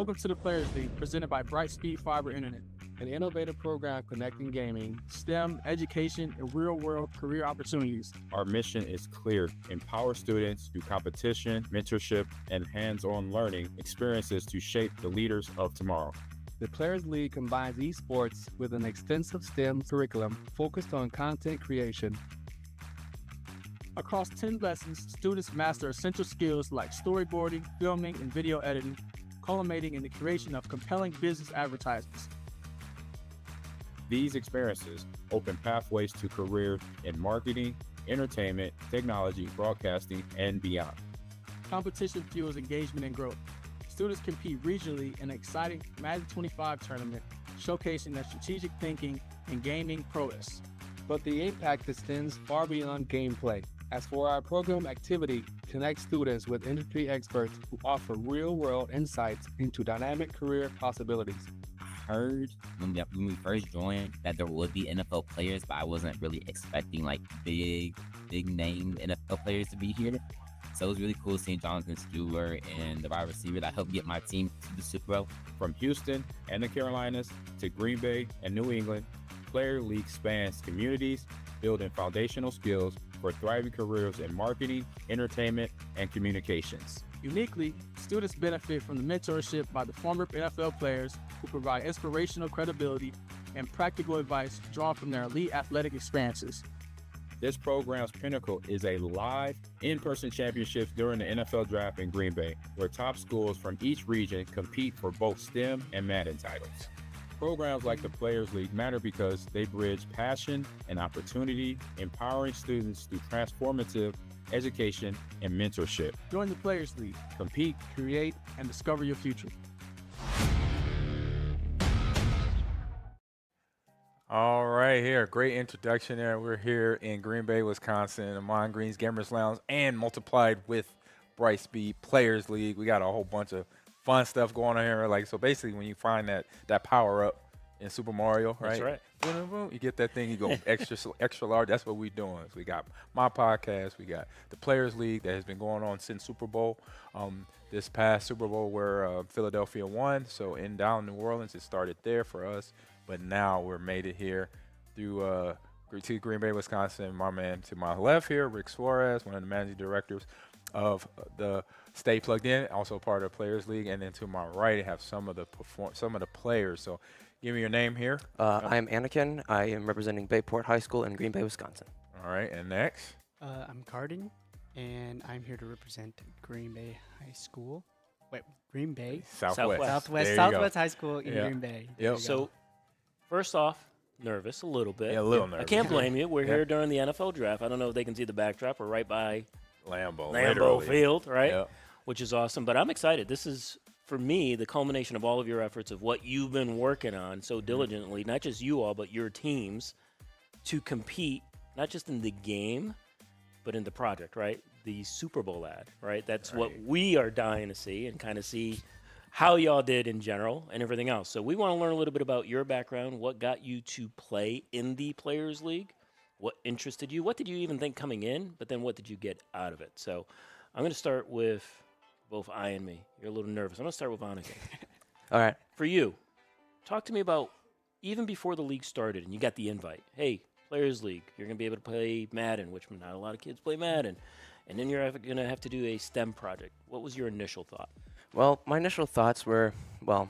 Welcome to the Players League, presented by Brightspeed Fiber Internet, an innovative program connecting gaming, STEM, education, and real-world career opportunities. Our mission is clear: empower students through competition, mentorship, and hands-on learning experiences to shape the leaders of tomorrow. The Players League combines esports with an extensive STEM curriculum focused on content creation. Across 10 lessons, students master essential skills like storyboarding, filming, and video editing, culminating in the creation of compelling business advertisements. These experiences open pathways to careers in marketing, entertainment, technology, broadcasting, and beyond. Competition fuels engagement and growth. Students compete regionally in an exciting Madden 25 tournament, showcasing their strategic thinking and gaming prowess. But the impact extends far beyond gameplay. As for our program activity, connect students with industry experts who offer real-world insights into dynamic career possibilities. I heard when we first joined that there would be NFL players, but I wasn't really expecting like big name NFL players to be here. So it was really cool seeing Jonathan Stewart and the wide receiver that helped get my team to the Super Bowl. From Houston and the Carolinas to Green Bay and New England, Player League spans communities, building foundational skills for thriving careers in marketing, entertainment, and communications. Uniquely, students benefit from the mentorship by the former NFL players who provide inspirational credibility and practical advice drawn from their elite athletic experiences. This program's pinnacle is a live, in-person championships during the NFL Draft in Green Bay, where top schools from each region compete for both STEM and Madden titles. Programs like the Players League matter because they bridge passion and opportunity, empowering students through transformative education and mentorship. Join the Players League. Compete, Create, and discover your future. All right, here, great introduction there. We're here in Green Bay, Wisconsin, Ahman Green's Gamers Lounge, and multiplied with Brightspeed Players League. We got a whole bunch of fun stuff going on here. Like, so basically, when you find that power up in Super Mario, right? That's right. Boom, boom, boom, you get that thing, you go extra large. That's what we're doing. So we got my podcast, we got the Players League that has been going on since Super Bowl. This past Super Bowl where Philadelphia won, so in down New Orleans, it started there for us. But now we're made it here through to Green Bay, Wisconsin. My man to my left here, Rick Suarez, one of the managing directors of the Stay Plugged In, also part of the Players League. And then to my right, I have some of the players. So give me your name here. I am Anakin. I am representing Bayport High School in Green Bay, Wisconsin. All right, and next. I'm Carden, and I'm here to represent Green Bay High School. Wait, Green Bay? Southwest. There you Southwest go. High School in Yeah. Green Bay. Yep. So, first off, nervous a little bit. Yeah, a little nervous. I can't blame you. We're Yeah. here during the NFL draft. I don't know if they can see the backdrop. We're right by Lambeau Lambeau Field, right? Yep. Which is awesome. But I'm excited. This is, for me, the culmination of all of your efforts of what you've been working on so diligently, not just you all, but your teams, to compete, not just in the game, but in the project, right? The Super Bowl ad, right? That's what we are dying to see and kind of see how y'all did in general and everything else. So we want to learn a little bit about your background, what got you to play in the Players League, what interested you, what did you even think coming in, but then what did you get out of it? So I'm going to start with both I and me. You're a little nervous. I'm going to start with Anakin. All right. For you, talk to me about even before the league started and you got the invite. Hey, Players League, you're going to be able to play Madden, which not a lot of kids play Madden. And then you're going to have to do a STEM project. What was your initial thought? Well, my initial thoughts were, well,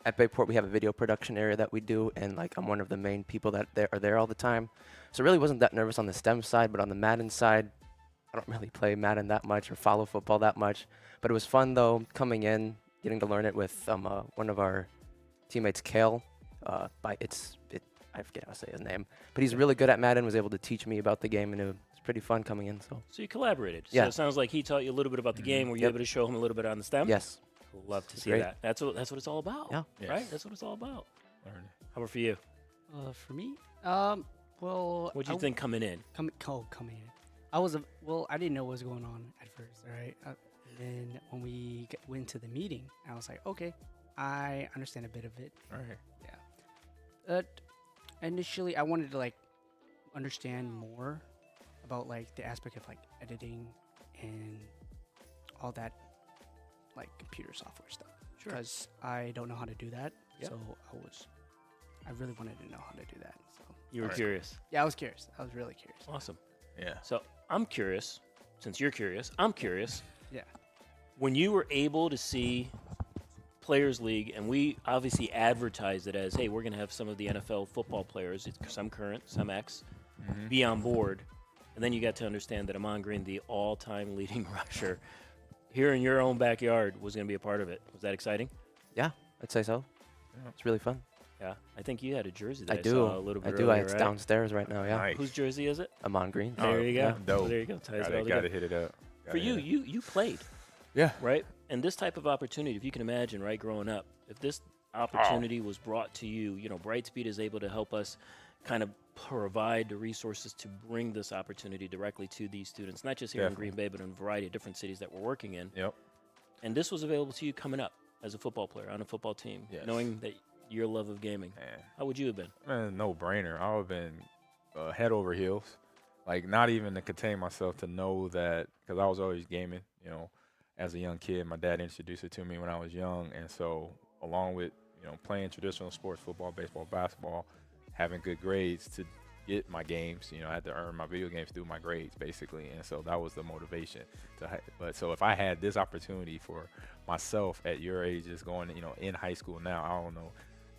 at Bayport we have a video production area that we do, and like I'm one of the main people that are there all the time. So really wasn't that nervous on the STEM side, but on the Madden side, I don't really play Madden that much or follow football that much. But it was fun though, coming in, getting to learn it with one of our teammates, Kale. I forget how to say his name, but he's really good at Madden. Was able to teach me about the game, and it was pretty fun coming in. So you collaborated. Yeah. So it sounds like he taught you a little bit about the game. Were you able to show him a little bit on the STEM? yes, Love to see Great. that. That's what it's all about. Yeah. Yes. Right? That's what it's all about. Learn. How about for you? For me, well, What did you think coming in? Coming in. I didn't know what was going on at first. All right. And then when we went to the meeting, I was like, okay, I understand a bit of it. All right. Initially, I wanted to like understand more about like the aspect of like editing and all that like computer software stuff. Sure. Because I don't know how to do that. Yep. So I really wanted to know how to do that. So You were Alright. curious. yeah, I was curious. I was really curious. Awesome. Yeah. So I'm curious. Since you're curious, I'm curious. Yeah. When you were able to see Players League, and we obviously advertised it as, hey, we're going to have some of the NFL football players, some current, some ex, be on board. And then you got to understand that Ahman Green, the all-time leading rusher, here in your own backyard, was going to be a part of it. Was that exciting? yeah, I'd say so. Yeah. It's really fun. Yeah. I think you had a jersey that I I do. saw a little bit I do. earlier, It's right? downstairs right now. Yeah, Nice. Whose jersey is it? Ahman Green. There you go. yeah. So Dope. there you go. Ties it all Gotta together. hit it up. For Gotta you, hit it. you played. Yeah. Right? And this type of opportunity, if you can imagine, right, growing up, if this opportunity was brought to you, you know, Brightspeed is able to help us kind of provide the resources to bring this opportunity directly to these students, not just here Definitely. in Green Bay, but in a variety of different cities that we're working in. Yep. And this was available to you coming up as a football player on a football team, Yes. knowing that your love of gaming. Man. How would you have been? Man, no brainer. I would have been head over heels. Like, not even to contain myself to know that, because I was always gaming, you know, as a young kid. My dad introduced it to me when I was young. And so, along with, you know, playing traditional sports, football, baseball, basketball, having good grades, to get my games. I had to earn my video games through my grades, basically. And so that was the motivation. But so if I had this opportunity for myself at your age, just going, in high school now, I don't know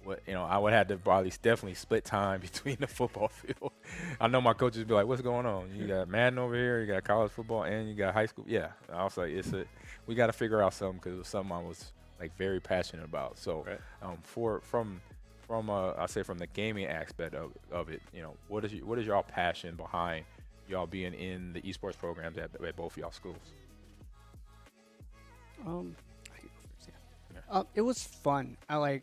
what, I would have to probably definitely split time between the football field. I know my coaches be like, what's going on? You got Madden over here, you got college football, and you got high school. Yeah. I was like, we got to figure out something, because it was something I was like very passionate about. So from the gaming aspect of it, what is y'all passion behind y'all being in the esports programs at both of y'all schools? I can go first, yeah. It was fun. I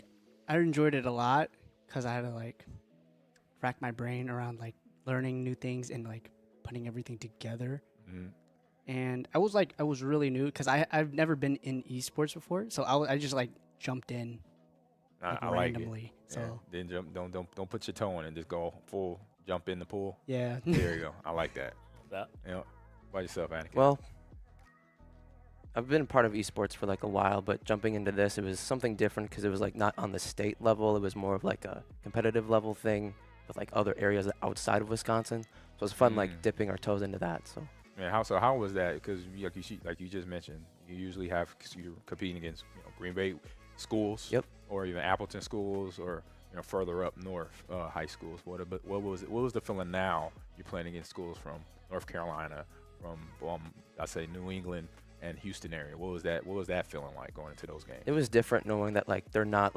enjoyed it a lot because I had to rack my brain around learning new things and putting everything together. Mm-hmm. And I was really new because I've never been in esports before, so I just jumped in I randomly. Like it. So then don't put your toe in and just go full jump in the pool. yeah. There you go. I like that. That. By yourself, Anakin. Well, I've been a part of esports for a while, but jumping into this, it was something different because it was not on the state level. It was more of a competitive level thing with other areas outside of Wisconsin. So it was fun dipping our toes into that. So. Yeah, how was that? Because like you just mentioned, you usually have, because you're competing against Green Bay schools, Yep. or even Appleton schools, or further up north high schools. What was the feeling now? You're playing against schools from North Carolina, from I say New England and Houston area. What was that feeling like going into those games? It was different knowing that they're not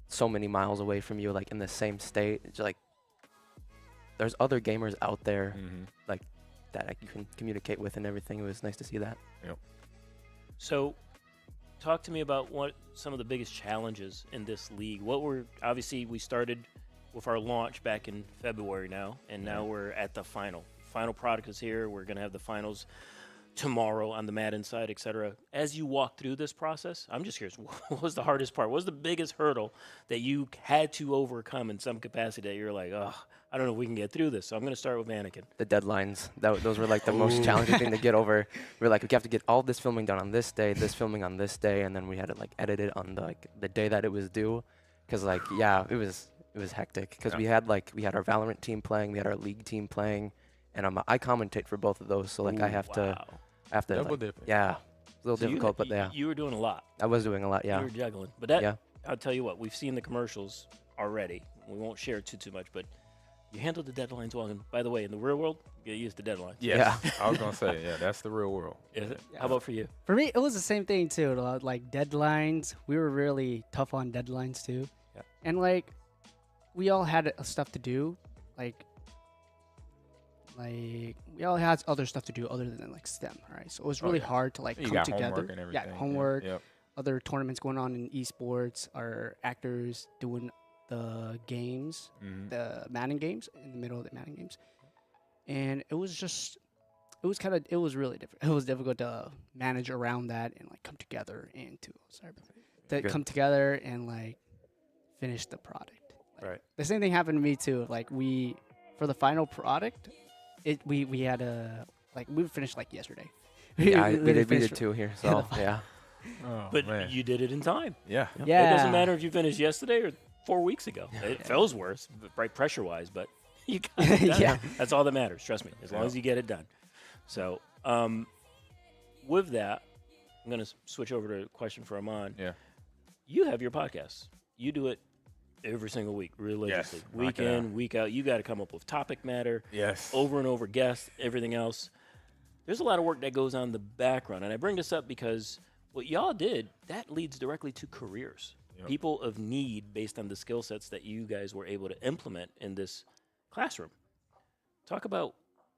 so many miles away from you, in the same state. It's there's other gamers out there that you can communicate with and everything. It was nice to see that. Yep. So, talk to me about what some of the biggest challenges in this league. Obviously we started with our launch back in February now, and now we're at the final. Final product is here. We're going to have the finals tomorrow on the Madden side, etc. As you walk through this process, I'm just curious, what was the hardest part? What was the biggest hurdle that you had to overcome in some capacity that you're like, oh, I don't know if we can get through this? So I'm going to start with Anakin. The deadlines. Those were the most challenging thing to get over. We have to get all this filming done on this day, this filming on this day, and then we had to edit it on the day that it was due. Because it was hectic. Because we had our Valorant team playing, we had our League team playing, and I commentate for both of those. So I have to. Double dipping. Yeah, it's a little difficult, but yeah. You were doing a lot. I was doing a lot, yeah. You were juggling. But that, yeah. I'll tell you what, we've seen the commercials already. We won't share too much, but you handled the deadlines well. And by the way, in the real world, you use the deadlines. Yes. Yeah. I was going to say, that's the real world. Is it? How about for you? For me, it was the same thing too. Deadlines, we were really tough on deadlines too. Yeah. And we all had stuff to do. We all had other stuff to do other than STEM, right? So it was really hard to you come got together. Homework and everything. Homework. Yep. Other tournaments going on in esports, our actors doing the games, the Madden games, in the middle of the Madden games. And it was really different. It was difficult to manage around that and come together and come together and finish the product. Right. The same thing happened to me too. For the final product, we had we finished yesterday. Yeah, we did too here. So yeah. Oh, but man. you did it in time. Yeah. Yeah. It doesn't matter if you finished yesterday or 4 weeks ago. It feels worse, right, pressure-wise, but you got it done. Yeah. That's all that matters. Trust me. As long as you get it done. So, with that, I'm going to switch over to a question for Ahman. Yeah. You have your podcast. You do it every single week, religiously. Yes, week in, week out. You got to come up with topic matter. Yes. Over and over, guests, everything else. There's a lot of work that goes on in the background. And I bring this up because what y'all did, that leads directly to careers. Yep. People of need based on the skill sets that you guys were able to implement in this classroom. Talk about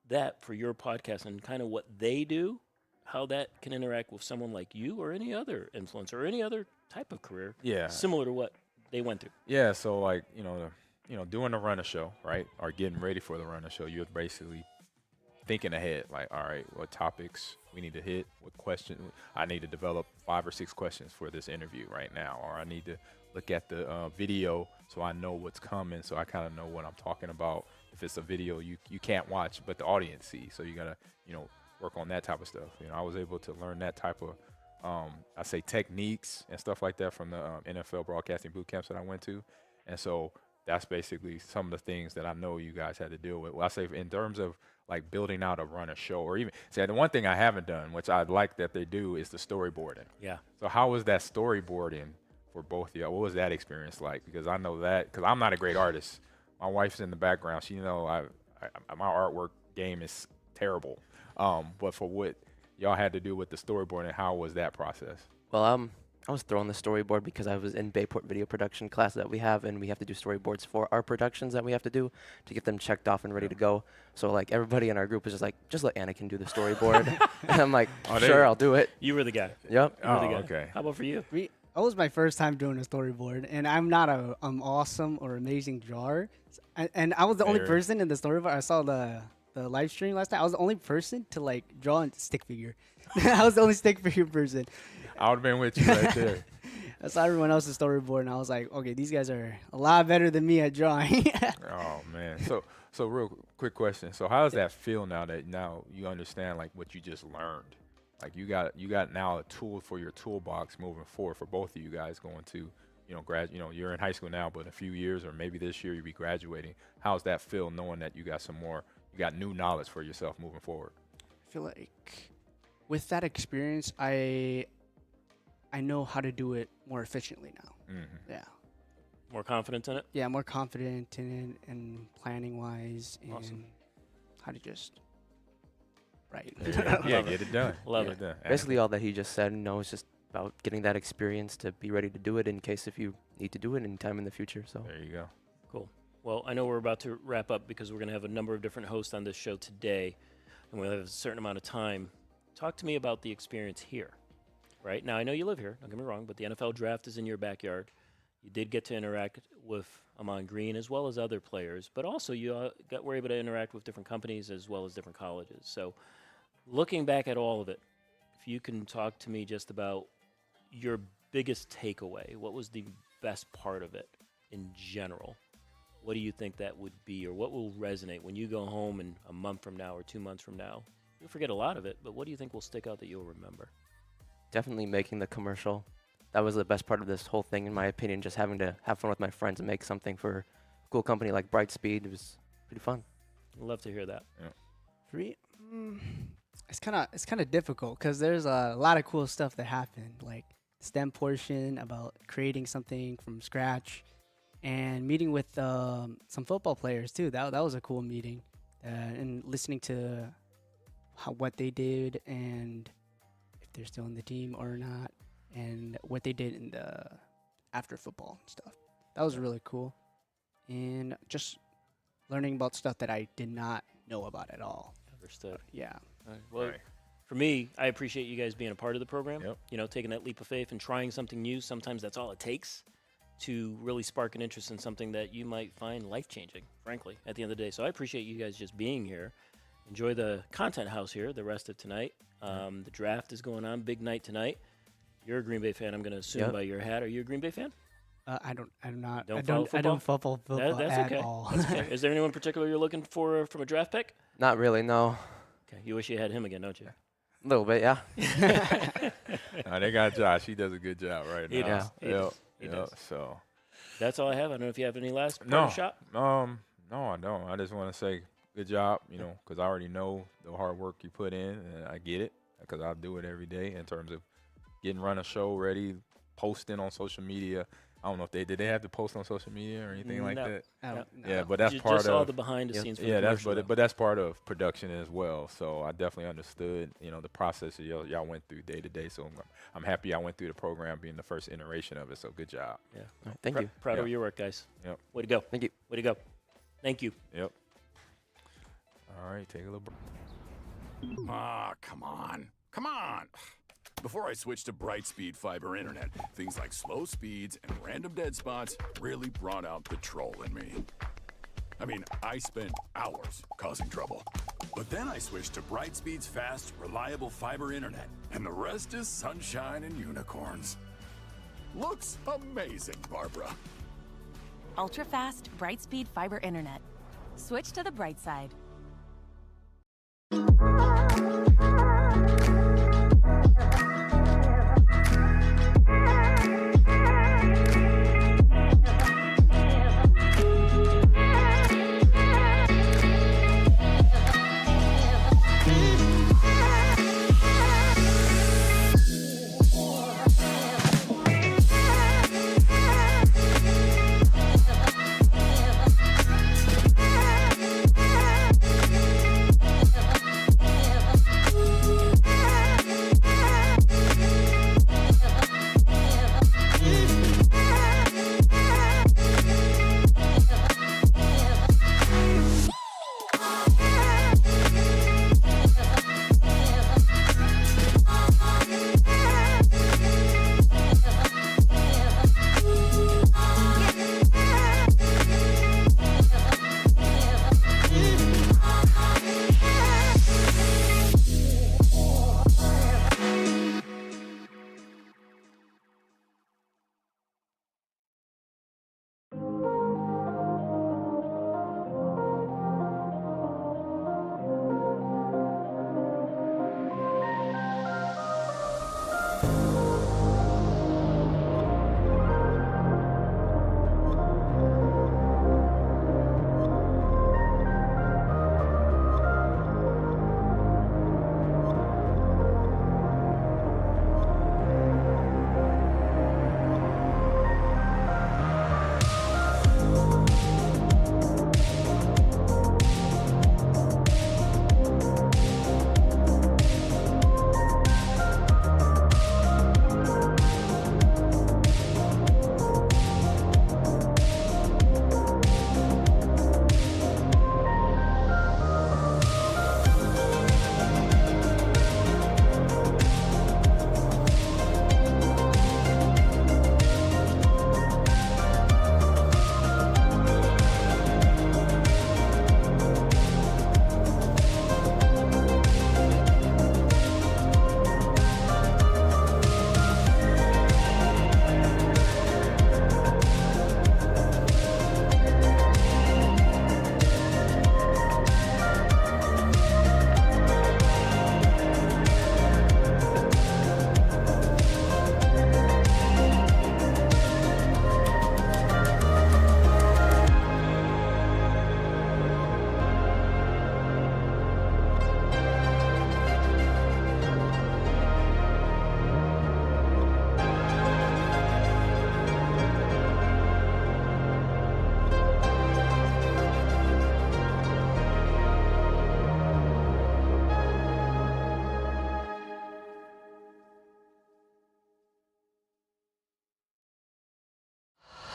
that for your podcast and kind of what they do, how that can interact with someone like you or any other influencer or any other type of career similar to what they went through. Yeah, so doing the runner show, right, or getting ready for the runner show, you're basically thinking ahead, all right, what topics we need to hit, what question I need to develop 5 or 6 questions for this interview right now, or I need to look at the video so I know what's coming, so I kind of know what I'm talking about. If it's a video you can't watch but the audience sees, so you gotta work on that type of stuff. I was able to learn that type of I say techniques and stuff like that from the NFL broadcasting boot camps that I went to, and so that's basically some of the things that I know you guys had to deal with. Well, I say in terms of like building out a run, a show, or even say the one thing I haven't done, which I'd like that they do, is the storyboarding. Yeah. So how was that storyboarding for both of y'all? What was that experience like? Because I know that, because I'm not a great artist. My wife's in the background. She my artwork game is terrible. But for what y'all had to do with the storyboarding, how was that process? Well, I was throwing the storyboard because I was in Bayport video production class that we have, and we have to do storyboards for our productions that we have to do to get them checked off and ready to go. So like everybody in our group was just like, just let Anakin do the storyboard. And I'm like, sure, I'll do it. You were the guy. Yep. You were the guy. Okay. How about for you? That was my first time doing a storyboard, and I'm not a awesome or amazing drawer. And I was the only person in the storyboard. I saw the live stream last night. I was the only person to like draw a stick figure. I was the only stick figure person. I would have been with you right there. I saw everyone else's storyboard, and I was like, okay, these guys are a lot better than me at drawing. Oh man. So real quick question. So how does that feel now that you understand like what you just learned? Like you got now a tool for your toolbox moving forward for both of you guys going to, you're in high school now, but in a few years or maybe this year you'll be graduating. How's that feel knowing that you got new knowledge for yourself moving forward? I feel like with that experience, I know how to do it more efficiently now. Mm-hmm. Yeah. More confidence in it? Yeah, more confident in it and planning-wise and Awesome. how to just write. Yeah, get it done. Love Get it. done. Basically all that he just said, it's just about getting that experience to be ready to do it in case if you need to do it anytime in the future. So There you go. Cool. Well, I know we're about to wrap up because we're going to have a number of different hosts on this show today, and we'll have a certain amount of time. Talk to me about the experience here. Right now, I know you live here, don't get me wrong, but the NFL draft is in your backyard. You did get to interact with Ahman Green as well as other players, but also you were able to interact with different companies as well as different colleges. So looking back at all of it, if you can talk to me just about your biggest takeaway, what was the best part of it in general? What do you think that would be, or what will resonate when you go home in a month from now or 2 months from now? You'll forget a lot of it, but what do you think will stick out that you'll remember? definitely making the commercial. That was the best part of this whole thing, in my opinion, just having to have fun with my friends and make something for a cool company like Brightspeed. It was pretty fun. Love to hear that. Yeah. For me, it's kind of difficult because there's a lot of cool stuff that happened, like STEM portion about creating something from scratch, and meeting with some football players too. That was a cool meeting, and listening to what they did and if they're still in the team or not, and what they did in the after football stuff. That was really cool, and just learning about stuff that I did not know about at all. Understood. Yeah. All right. Well, Right. for me, I appreciate you guys being a part of the program. Yep. You know, taking that leap of faith and trying something new. Sometimes that's all it takes to really spark an interest in something that you might find life-changing, frankly, at the end of the day. So I appreciate you guys just being here. Enjoy the content house here the rest of tonight. The draft is going on. Big night tonight. You're a Green Bay fan, I'm going to assume Yep. by your hat. Are you a Green Bay fan? I'm not. Don't I follow don't follow football That's at okay. all. That's okay. Is there anyone particular you're looking for from a draft pick? Not really, no. Okay. You wish you had him again, don't you? A little bit, yeah. They got Josh. He does a good job right He now. does. He Yep. does. He Yep. does. So That's all I have. I don't know if you have any last no, shot. no, I don't. I just want to say good job. You know, because I already know the hard work you put in, and I get it because I do it every day in terms of run a show ready, posting on social media. I don't know if did they have to post on social media or anything like No. that? No. Yeah, but that's Just part all of the behind the scenes. For yeah, the that's commercial, but that's part of production as well. So I definitely understood, the process that y'all went through day to day. So I'm happy I went through the program being the first iteration of it. So good job. Yeah. All right, thank you. Proud of Yeah. your work, guys. Yep. Way to go. Thank you. Way to go. Thank you. Yep. All right, take a little break. Ah, come on. Come on. Before I switched to Brightspeed fiber internet, things like slow speeds and random dead spots really brought out the troll in me. I mean, I spent hours causing trouble. But then I switched to Brightspeed's fast, reliable fiber internet, and the rest is sunshine and unicorns. Looks amazing, Barbara. Ultra-fast, Brightspeed fiber internet. Switch to the bright side.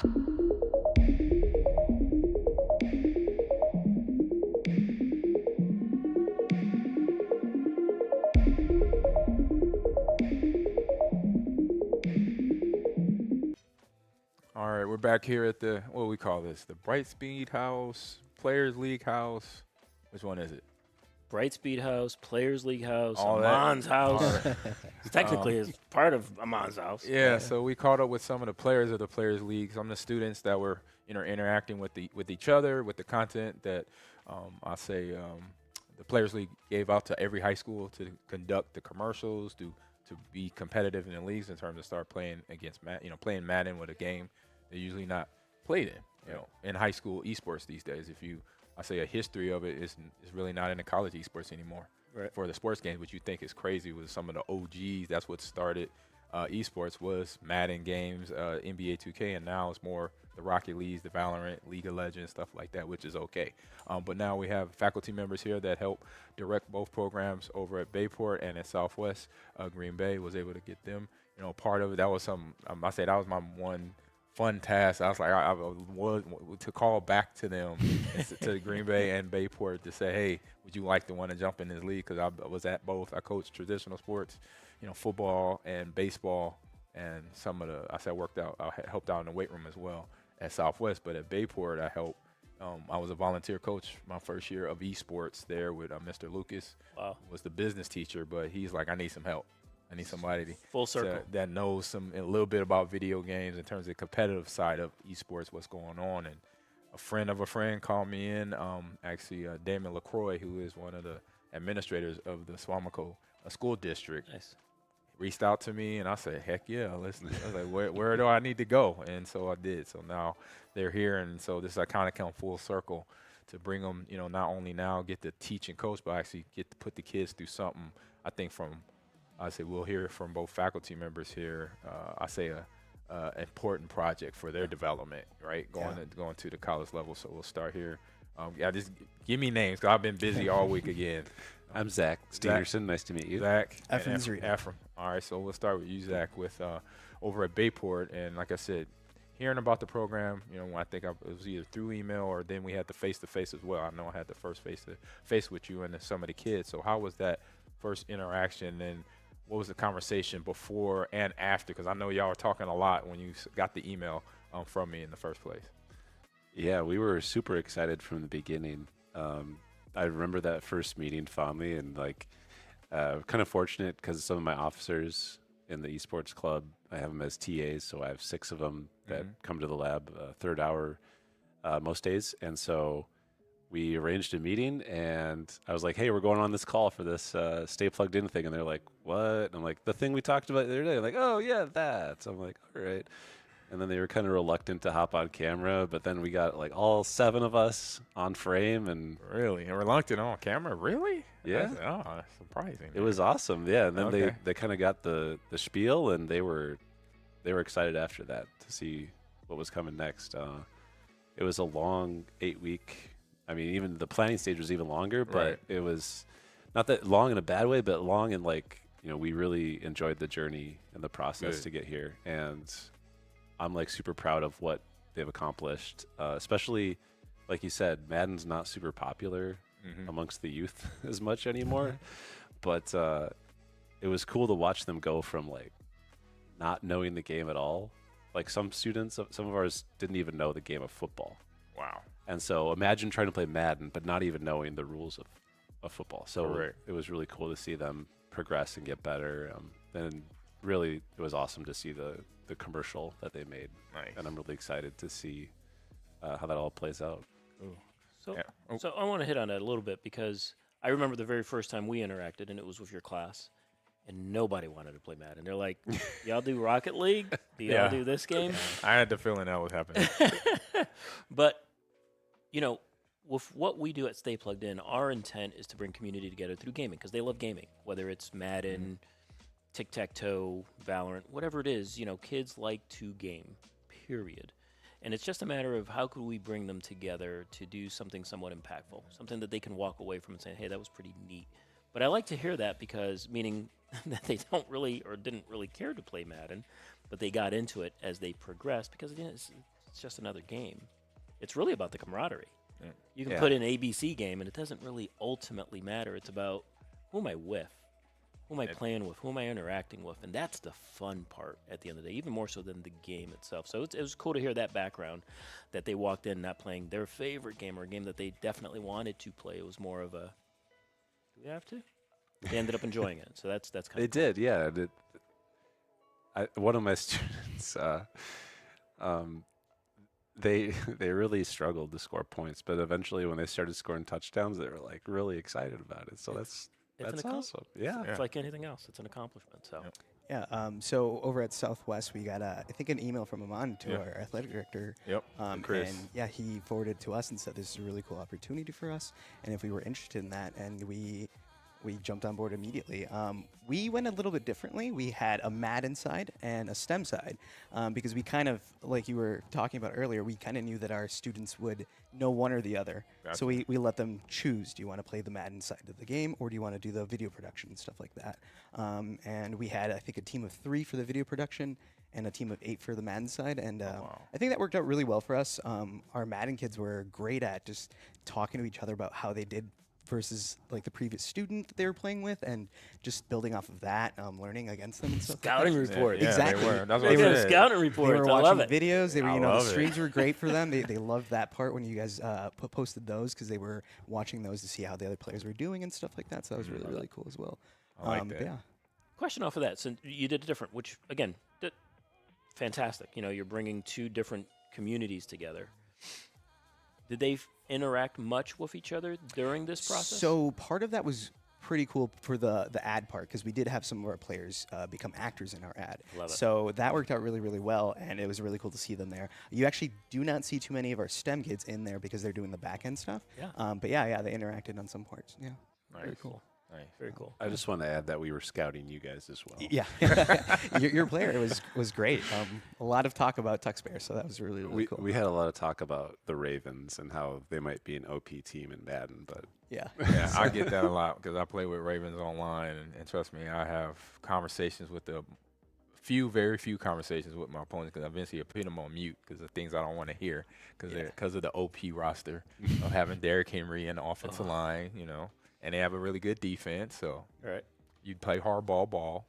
All right, we're back here at the, what do we call this? The Brightspeed House, Players League House. Which one is it? Brightspeed House, Players League House, All that. Ahman's house. All right. Technically, it's part of Ahman's house. Yeah, so we caught up with some of the players of the Players League, some of the students that were interacting with each other, with the content that the Players League gave out to every high school to conduct the commercials, to be competitive in the leagues in terms of start playing against playing Madden with a game they're usually not played in high school esports these days. I say a history of it is really not in the college esports anymore. Right. For the sports games, which you think is crazy, was some of the OGs. That's what started esports, was Madden games, NBA 2K, and now it's more the Rocket Leagues, the Valorant, League of Legends, stuff like that, which is okay. But now we have faculty members here that help direct both programs over at Bayport and at Southwest. Green Bay was able to get them, part of it. That was that was my one fun task. I was like, I was to call back to them, to Green Bay and Bayport, to say, hey, would you like to want to jump in this league? Because I was at both. I coached traditional sports, football and baseball, and some of I helped out in the weight room as well at Southwest. But at Bayport, I was a volunteer coach my first year of esports there with Mr. Lucas. Wow. Was the business teacher, but he's like, I need some help. I need somebody Full circle. that knows a little bit about video games in terms of the competitive side of esports, what's going on. And a friend of a friend called me in, Damon LaCroix, who is one of the administrators of the Swamico school district. Nice. Reached out to me, and I said, heck yeah, I was like, where do I need to go? And so I did. So now they're here, and so this I kind of come full circle to bring them, not only now get to teach and coach, but actually get to put the kids through something. I think we'll hear from both faculty members here. A important project for their development, right? Going to the college level. So we'll start here. Just give me names, because I've been busy all week again. I'm Zach Stevenson. Nice to meet you. Zach. Ephraim. All right, so we'll start with you, Zach, with over at Bayport. And like I said, hearing about the program, I think it was either through email or then we had the face-to-face as well. I know I had the first face-to-face with you and some of the kids. So how was that first interaction, and what was the conversation before and after? Because I know y'all were talking a lot when you got the email from me in the first place. Yeah, we were super excited from the beginning. I remember that first meeting fondly, and kind of fortunate because some of my officers in the esports club, I have them as TAs, so I have 6 of them that come to the lab third hour most days. And so we arranged a meeting, and I was like, hey, we're going on this call for this stay plugged in thing. And they're like, what? And I'm like, the thing we talked about the other day. Like, oh, yeah, that. So I'm like, all right. And then they were kind of reluctant to hop on camera, but then we got all 7 of us on frame. And really? And reluctant on camera? Really? Yeah. That's surprising. It was awesome. Yeah. And then they kind of got the spiel, and they were excited after that to see what was coming next. It was a long 8-week. I mean, even the planning stage was even longer, but It was not that long in a bad way, but long in we really enjoyed the journey and the process to get here. And I'm super proud of what they've accomplished, especially like you said, Madden's not super popular amongst the youth as much anymore, but it was cool to watch them go from not knowing the game at all. Some students, some of ours didn't even know the game of football. Wow. And so imagine trying to play Madden, but not even knowing the rules of football. So it was really cool to see them progress and get better. And really, it was awesome to see the commercial that they made. Nice. And I'm really excited to see how that all plays out. Ooh. So I want to hit on that a little bit, because I remember the very first time we interacted, and it was with your class, and nobody wanted to play Madden. They're like, y'all do Rocket League? Do y'all do this game? I had the feeling that was happening. But, with what we do at Stay Plugged In, our intent is to bring community together through gaming, because they love gaming, whether it's Madden, tic-tac-toe, Valorant, whatever it is. Kids like to game, period. And it's just a matter of how could we bring them together to do something somewhat impactful, something that they can walk away from and say, hey, that was pretty neat. But I like to hear that, because meaning that they don't really or didn't really care to play Madden, but they got into it as they progressed, because again, it's it's just another game. It's really about the camaraderie. Yeah. You can Yeah. put an ABC game, and it doesn't really ultimately matter. It's about who am I with? Who am I playing with? Who am I interacting with? And that's the fun part at the end of the day, even more so than the game itself. So it was cool to hear that background, that they walked in not playing their favorite game or a game that they definitely wanted to play. It was more of a, do we have to? They ended up enjoying it. So that's kind They of did, yeah. One of my students, they really struggled to score points, but eventually when they started scoring touchdowns, they were like really excited about it. So that's awesome. Yeah. It's like anything else. It's an accomplishment. So. Yeah. So over at Southwest, we got I think an email from Ahman to our athletic director. Yep. Chris. And yeah, he forwarded it to us and said this is a really cool opportunity for us, and if we were interested in that, and we jumped on board immediately. We went a little bit differently. We had a Madden side and a STEM side because we kind of, like you were talking about earlier, we kind of knew that our students would know one or the other. Gotcha. So we let them choose. Do you want to play the Madden side of the game, or do you want to do the video production and stuff like that? And we had, I think, a team of 3 for the video production and a team of 8 for the Madden side. And I think that worked out really well for us. Our Madden kids were great at just talking to each other about how they did versus like the previous student that they were playing with, and just building off of that, learning against them and stuff. Scouting like that. report. Yeah, Exactly. They were. That's what They I were said. Scouting They reports. were I watching love it. videos. They were, I you know, the love it. streams were great for them. They loved that part when you guys posted those, because they were watching those to see how the other players were doing and stuff like that. So that was really, really cool as well. I like that. Yeah. Question off of that. So you did it different, which again, fantastic. You know, you're bringing 2 different communities together. Did they interact much with each other during this process? So part of that was pretty cool for the ad part, because we did have some of our players become actors in our ad. Love it. So that worked out really, really well, and it was really cool to see them there. You actually do not see too many of our STEM kids in there because they're doing the back end stuff. Yeah. But yeah, they interacted on some parts. Yeah. Very cool. Nice. Very cool. I just want to add that we were scouting you guys as well. Yeah. your player was great. A lot of talk about Tux Bear, so that was really, really cool. We had a lot of talk about the Ravens and how they might be an OP team in Madden, but yeah. Yeah, I get that a lot because I play with Ravens online, and trust me, I have conversations with very few conversations with my opponents, because eventually I put them on mute because of things I don't want to hear because of the OP roster of having Derrick Henry in the offensive line, you know, and they have a really good defense. So you play hardball ball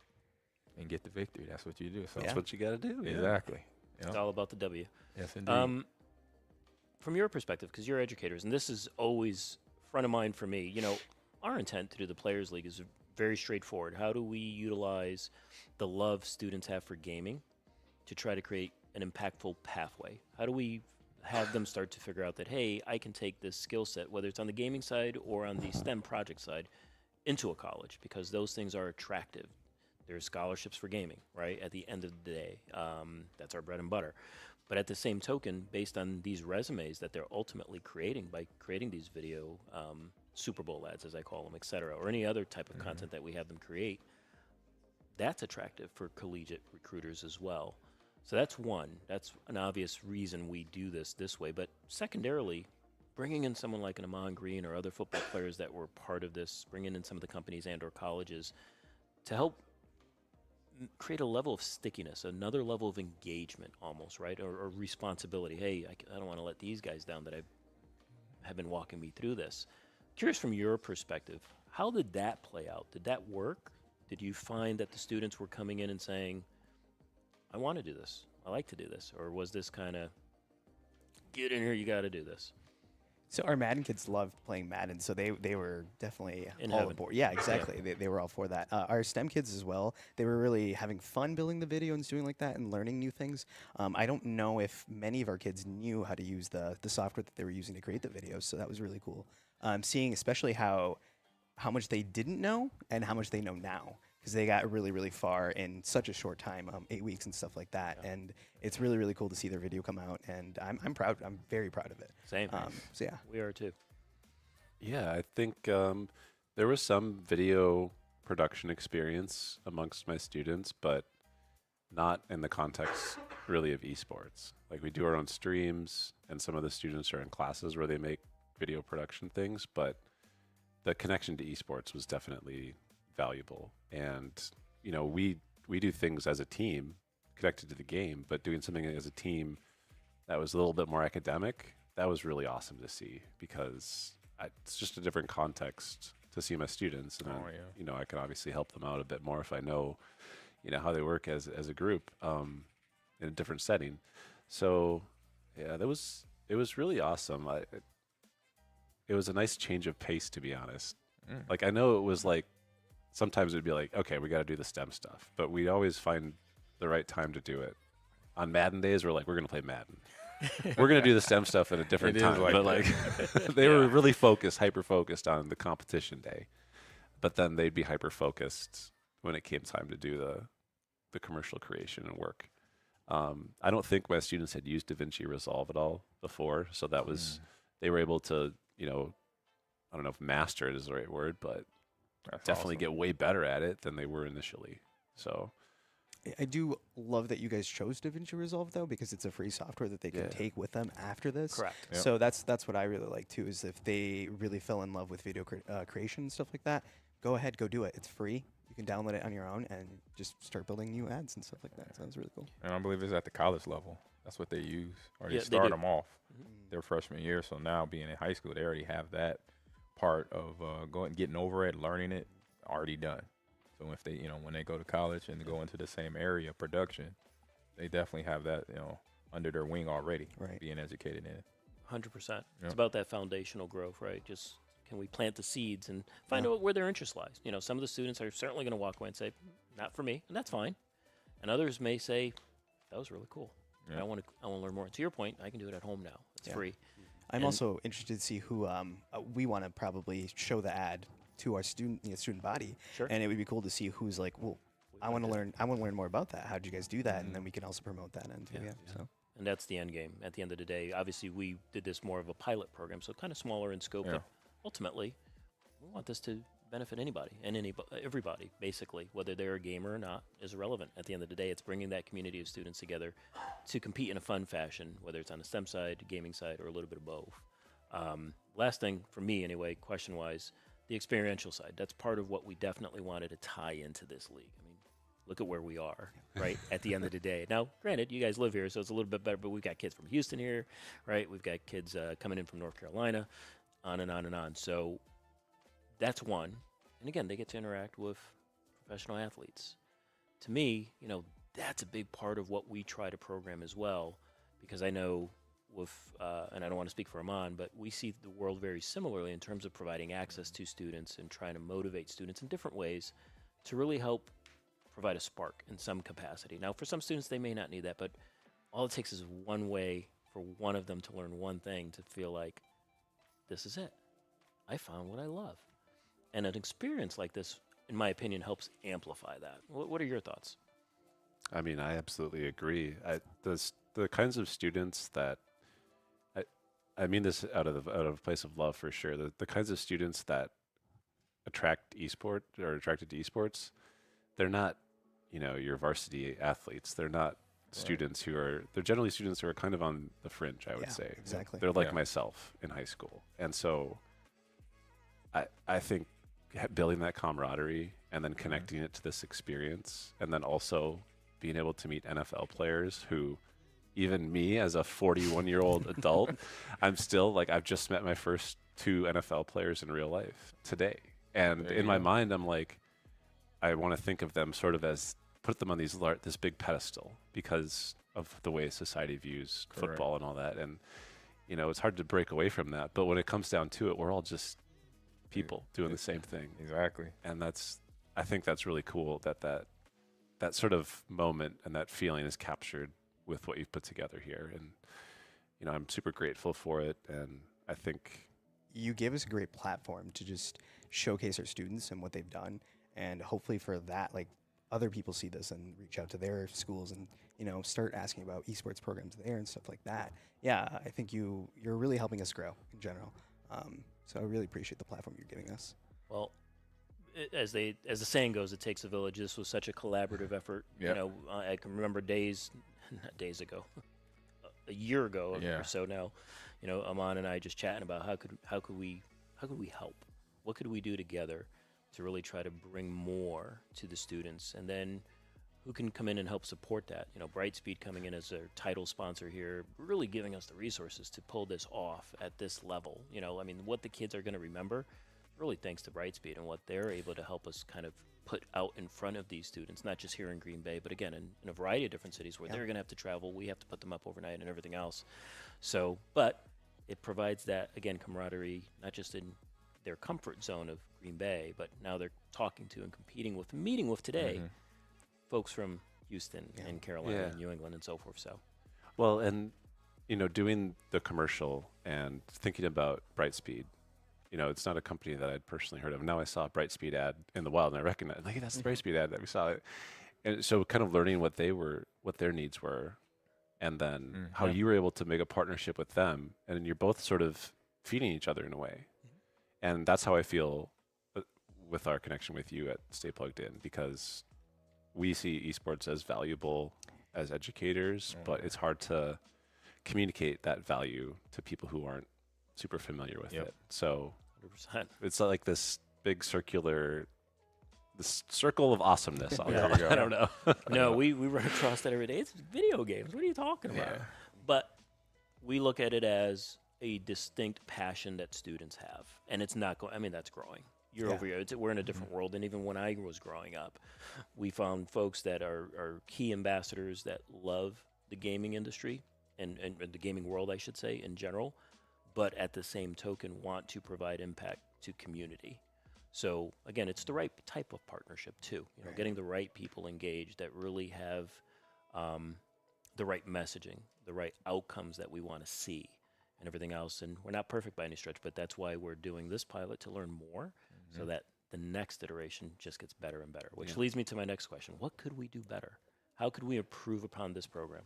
and get the victory. That's what you do. So that's what you got to do. Exactly. It's all about the W. Yes, indeed. From your perspective, because you're educators, and this is always front of mind for me, you know, our intent to do the Players League is very straightforward. How do we utilize the love students have for gaming to try to create an impactful pathway? How do we have them start to figure out that, hey, I can take this skill set, whether it's on the gaming side or on the STEM project side, into a college, because those things are attractive. There's scholarships for gaming, right? At the end of the day, that's our bread and butter. But at the same token, based on these resumes that they're ultimately creating by creating these video Super Bowl ads, as I call them, et cetera, or any other type of content that we have them create, that's attractive for collegiate recruiters as well. So that's one. That's an obvious reason we do this way. But secondarily, bringing in someone like an Ahman Green or other football players that were part of this, bringing in some of the companies and or colleges to help create a level of stickiness, another level of engagement almost, right? Or responsibility. Hey, I don't want to let these guys down that have been walking me through this. Curious from your perspective, how did that play out? Did that work? Did you find that the students were coming in and saying, I want to do this, I like to do this? Or was this kind of, get in here, you got to do this? So our Madden kids loved playing Madden, so they were definitely In all heaven. aboard. Yeah, exactly. They were all for that. Our STEM kids as well, they were really having fun building the video and doing like that and learning new things. I don't know if many of our kids knew how to use the software that they were using to create the videos, so that was really cool. Seeing especially how much they didn't know and how much they know now, because they got really, really far in such a short time, 8 weeks and stuff like that. Yeah. And it's really, really cool to see their video come out, and I'm proud. I'm very proud of it. Same. So yeah, we are too. Yeah, I think there was some video production experience amongst my students, but not in the context really of esports. Like, we do our own streams, and some of the students are in classes where they make video production things, but the connection to esports was definitely valuable. And, you know, we do things as a team connected to the game, but doing something as a team that was a little bit more academic, that was really awesome to see because it's just a different context to see my students, and you know, I can obviously help them out a bit more if I know, you know, how they work as a group in a different setting. So yeah, it was really awesome. It was a nice change of pace, to be honest. Like, I know it was like sometimes it'd be like, okay, we got to do the STEM stuff, but we'd always find the right time to do it. On Madden days, we're like, we're gonna play Madden. We're gonna do the STEM stuff at a different time, but like they were really focused, hyper focused on the competition day. But then they'd be hyper focused when it came time to do the commercial creation and work. I don't think my students had used DaVinci Resolve at all before, so that was they were able to, you know, I don't know if master it is the right word, but definitely get way better at it than they were initially. So I do love that you guys chose DaVinci Resolve though, because it's a free software that they can take with them after this. Correct. Yep. So that's what I really like too. Is if they really fell in love with video creation and stuff like that, go ahead, go do it. It's free. You can download it on your own and just start building new ads and stuff like that. Sounds really cool. And I believe it's at the college level. That's what they use, or they Yeah, they start do. them off their freshman year. So now being in high school, they already have that part of getting over it, learning it, already done. So if they, you know, when they go to college and go into the same area of production, they definitely have that, you know, under their wing already, being educated in it. 100%. It's about that foundational growth, right? Just can we plant the seeds and find out where their interest lies? You know, some of the students are certainly going to walk away and say, not for me, and that's fine. And others may say, that was really cool. I want to learn more. And to your point, I can do it at home now. It's free. I'm also interested to see who we want to probably show the ad to our student body, and it would be cool to see who's like, well, I want to learn more about that. How did you guys do that? And then we can also promote that end too. So. And that's the end game. At the end of the day, obviously we did this more of a pilot program, so kind of smaller in scope. But ultimately, we want this to benefit anybody and everybody, basically, whether they're a gamer or not, is irrelevant. At the end of the day, it's bringing that community of students together to compete in a fun fashion, whether it's on the STEM side, gaming side, or a little bit of both. Last thing for me, anyway, question-wise, the experiential side. That's part of what we definitely wanted to tie into this league. I mean, look at where we are, right, at the end of the day. Now, granted, you guys live here, so it's a little bit better, but we've got kids from Houston here, right? We've got kids coming in from North Carolina, on and on and on. So that's one. And again, they get to interact with professional athletes. To me, you know, that's a big part of what we try to program as well, because I know with, and I don't want to speak for Ahman, but we see the world very similarly in terms of providing access to students and trying to motivate students in different ways to really help provide a spark in some capacity. Now, for some students, they may not need that, but all it takes is one way for one of them to learn one thing to feel like, this is it. I found what I love. And an experience like this, in my opinion, helps amplify that. What are your thoughts? I mean, I absolutely agree. The kinds of students that I mean this out of a place of love for sure. The kinds of students that attract esport or attracted to esports, they're not, you know, your varsity athletes. They're not students who are. They're generally students who are kind of on the fringe, I would say. Exactly. They're like myself in high school, and so I think building that camaraderie and then connecting it to this experience, and then also being able to meet NFL players who, even me as a 41-year-old adult, I'm still like, I've just met my first 2 NFL players in real life today. And in my mind, I'm like, I want to think of them sort of as, put them on this big pedestal because of the way society views football and all that. And, you know, it's hard to break away from that. But when it comes down to it, we're all just people doing the same thing. Exactly. And I think that's really cool that sort of moment and that feeling is captured with what you've put together here. And, you know, I'm super grateful for it. And I think you gave us a great platform to just showcase our students and what they've done. And hopefully for that, like, other people see this and reach out to their schools and, you know, start asking about esports programs there and stuff like that. Yeah, I think you're really helping us grow in general. So I really appreciate the platform you're giving us. Well, as the saying goes, it takes a village. This was such a collaborative effort. You know, I can remember not days ago, a year ago or so now, you know, Ahman and I just chatting about how could we help? What could we do together to really try to bring more to the students? And then who can come in and help support that. You know, Brightspeed coming in as their title sponsor here, really giving us the resources to pull this off at this level. You know, I mean, what the kids are going to remember, really thanks to Brightspeed and what they're able to help us kind of put out in front of these students, not just here in Green Bay, but again, in a variety of different cities where they're going to have to travel. We have to put them up overnight and everything else. So, but it provides that, again, camaraderie, not just in their comfort zone of Green Bay, but now they're talking to and competing with, meeting with today, folks from Houston and Carolina and New England and so forth. So, well, and you know, doing the commercial and thinking about Brightspeed, you know, it's not a company that I'd personally heard of. Now I saw a Brightspeed ad in the wild, and I recognized, like, that's the Brightspeed ad that we saw. And so, kind of learning what their needs were, and then how you were able to make a partnership with them, and you're both sort of feeding each other in a way. And that's how I feel with our connection with you at Stay Plugged In, because we see esports as valuable as educators, but it's hard to communicate that value to people who aren't super familiar with it. So 100%. It's like this big circle of awesomeness. I'll call it. I don't know. No, we run across that every day. It's video games. What are you talking about? But we look at it as a distinct passion that students have, and it's not going. I mean, that's growing year over year. We're in a different world, and even when I was growing up, we found folks that are key ambassadors that love the gaming industry and the gaming world, I should say, in general, but at the same token want to provide impact to community. So again, it's the right type of partnership too. You know, getting the right people engaged that really have the right messaging, the right outcomes that we want to see, and everything else. And we're not perfect by any stretch, but that's why we're doing this pilot, to learn more, so that the next iteration just gets better and better. Which leads me to my next question: what could we do better? How could we improve upon this program?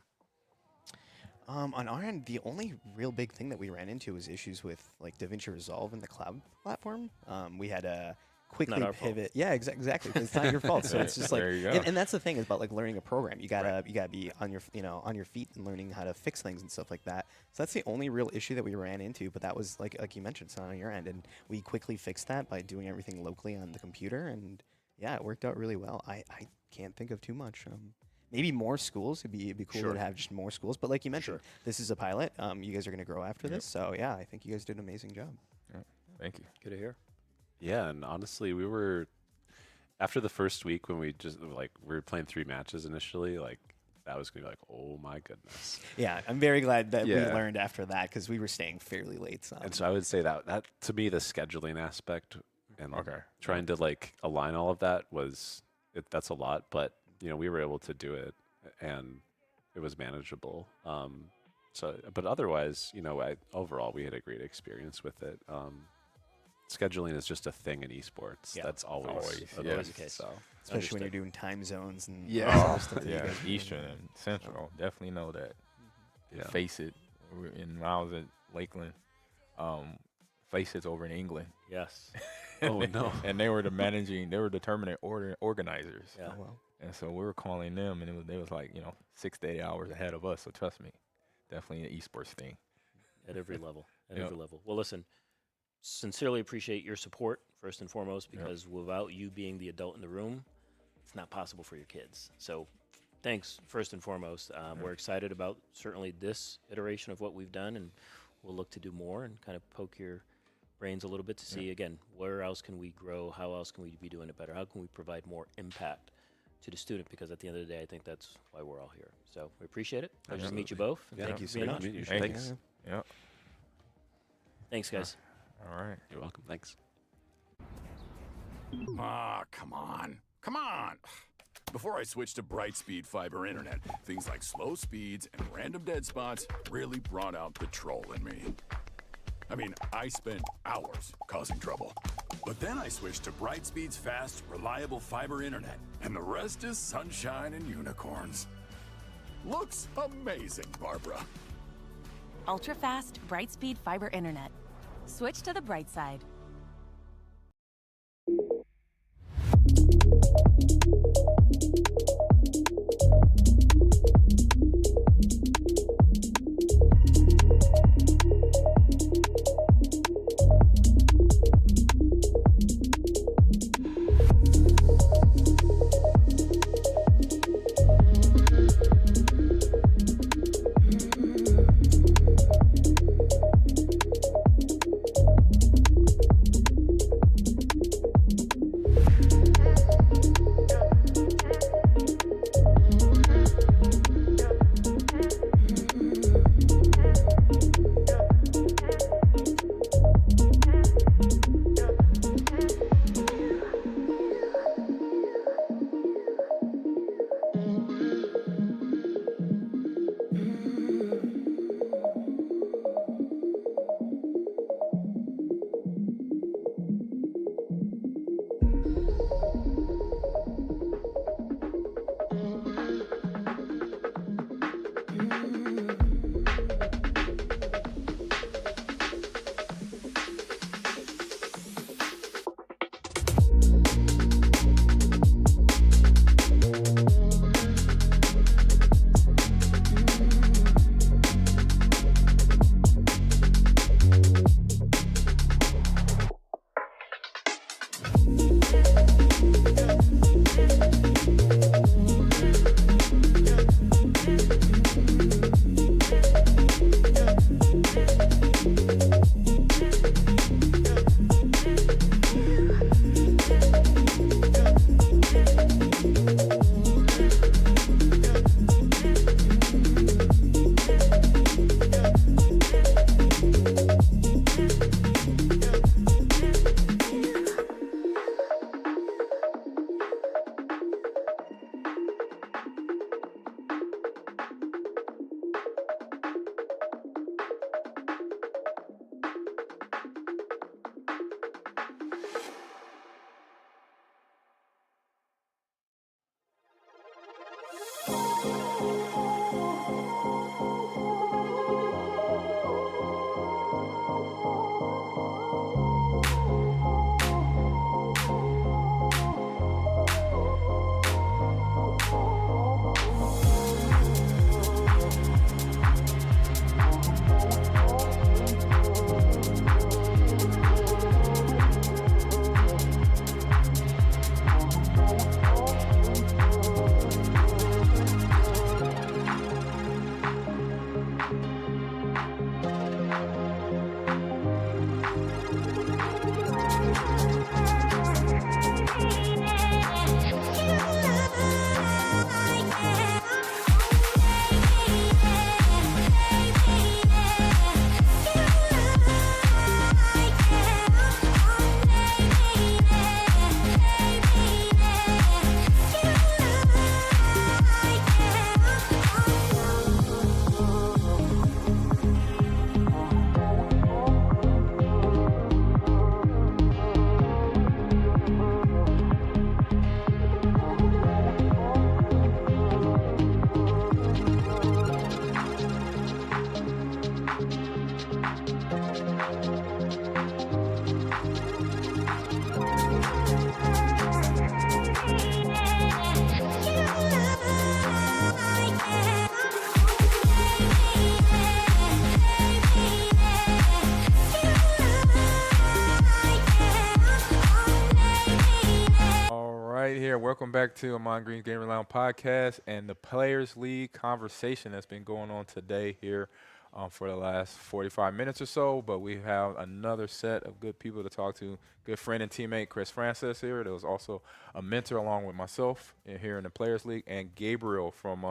On our end, the only real big thing that we ran into was issues with like DaVinci Resolve and the cloud platform. We had to quickly pivot. Yeah, exactly. It's not your fault. So it's just like, and that's the thing is about like learning a program. You gotta be on your feet and learning how to fix things and stuff like that. So that's the only real issue that we ran into. But that was like you mentioned, it's not on your end, and we quickly fixed that by doing everything locally on the computer. And yeah, it worked out really well. I can't think of too much. Maybe more schools. It'd be cool to have just more schools. But like you mentioned, this is a pilot. You guys are going to grow after this. So yeah, I think you guys did an amazing job. Thank you. Good to hear. Yeah, and honestly, we were, after the first week when we were playing 3 matches initially, like that was going to be like, oh my goodness. Yeah, I'm very glad that we learned after that, because we were staying fairly late. And so I would say that to me, the scheduling aspect and trying to like align all of that that's a lot, but you know, we were able to do it, and it was manageable. But otherwise, you know, overall we had a great experience with it. Scheduling is just a thing in esports. Yeah. That's always the case. So. Especially when you're doing time zones and Eastern and Central. Definitely know that. Face It, when I was at Lakeland, Face It's over in England. Yes. Oh no. And they were determining organizers. Yeah. Oh, well. And so we were calling them, and they was like, 6 to 8 hours ahead of us. So trust me, definitely an esports thing. At every level. Every level. Well, listen, sincerely appreciate your support, first and foremost, because without you being the adult in the room, it's not possible for your kids. So thanks, first and foremost. We're excited about certainly this iteration of what we've done, and we'll look to do more and kind of poke your brains a little bit to see, again, where else can we grow? How else can we be doing it better? How can we provide more impact to the student? Because at the end of the day, I think that's why we're all here. So we appreciate it. Pleasure to meet you both. Thank you so being much. on. Thanks. Yeah. Thanks, guys. All right. You're welcome. Thanks. Come on. Come on. Before I switched to Brightspeed fiber internet, things like slow speeds and random dead spots really brought out the troll in me. I mean, I spent hours causing trouble. But then I switched to Brightspeed's fast, reliable fiber internet, and the rest is sunshine and unicorns. Looks amazing, Barbara. Ultra-fast Brightspeed fiber internet. Switch to the bright side. here. Welcome back to Ahman Green's Gamer Lounge podcast and the Players League conversation that's been going on today here for the last 45 minutes or so. But we have another set of good people to talk to. Good friend and teammate Chris Francis here. There was also a mentor along with myself here in the Players League, and Gabriel from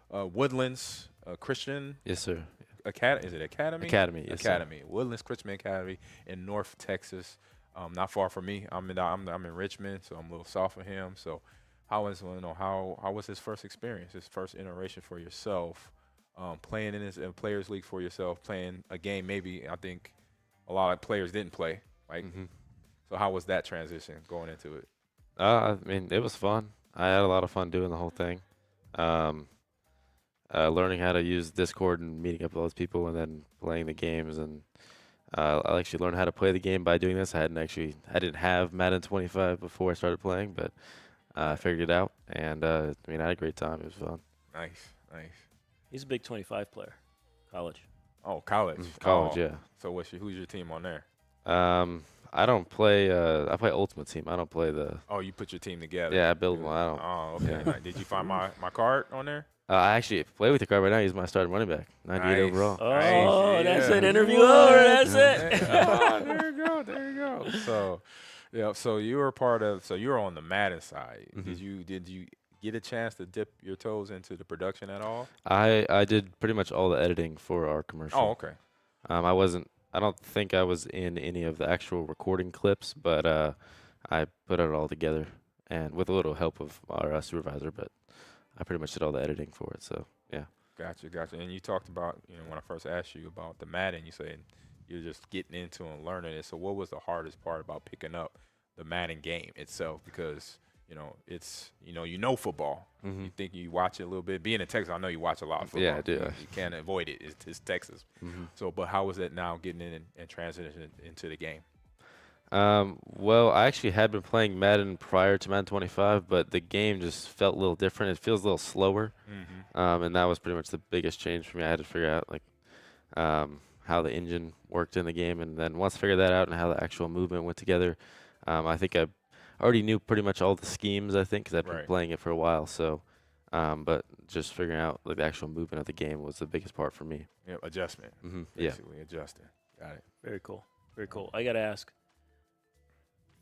Woodlands Christian. Yes, sir. Is it Academy? Academy, yes, Academy. Woodlands Christian Academy in North Texas. Not far from me. I'm in Richmond, so I'm a little south of him. So, how was his first experience, his first iteration for yourself, playing in this Players League for yourself, playing a game maybe I think a lot of players didn't play. Like, so how was that transition going into it? I mean, it was fun. I had a lot of fun doing the whole thing. Learning how to use Discord and meeting up with those people, and then playing the games. And I actually learned how to play the game by doing this. I didn't have Madden 25 before I started playing, but I figured it out. And I mean, I had a great time. It was fun. Nice. He's a big 25 player, college. Oh, college. Yeah. So who's your team on there? I don't play. I play Ultimate Team. I don't play the. Oh, you put your team together. Yeah, I build one. I don't. Oh, okay. Yeah. Did you find my card on there? I actually play with the card right now. He's my starting running back. 98 overall. Oh, that's it. Interview over. That's it. There you go. So, yeah. So you were you were on the Madden side. Did you get a chance to dip your toes into the production at all? I did pretty much all the editing for our commercial. Oh, okay. I don't think I was in any of the actual recording clips, but I put it all together, and with a little help of our supervisor, but I pretty much did all the editing for it. So yeah. Gotcha. And you talked about, when I first asked you about the Madden, you said you're just getting into and learning it. So what was the hardest part about picking up the Madden game itself? Because it's football. You think you watch it a little bit. Being in Texas, I know you watch a lot of football. Yeah, I do. You can't avoid it. It's Texas. So, but how was it now getting in and transitioning into the game? Well, I actually had been playing Madden prior to Madden 25, but the game just felt a little different. It feels a little slower, and that was pretty much the biggest change for me. I had to figure out how the engine worked in the game, and then once I figured that out and how the actual movement went together, I think I already knew pretty much all the schemes. I think because I've been playing it for a while. So, but just figuring out the actual movement of the game was the biggest part for me. Yeah, adjustment. Basically, adjusting. Got it. Very cool. Very cool. I got to ask.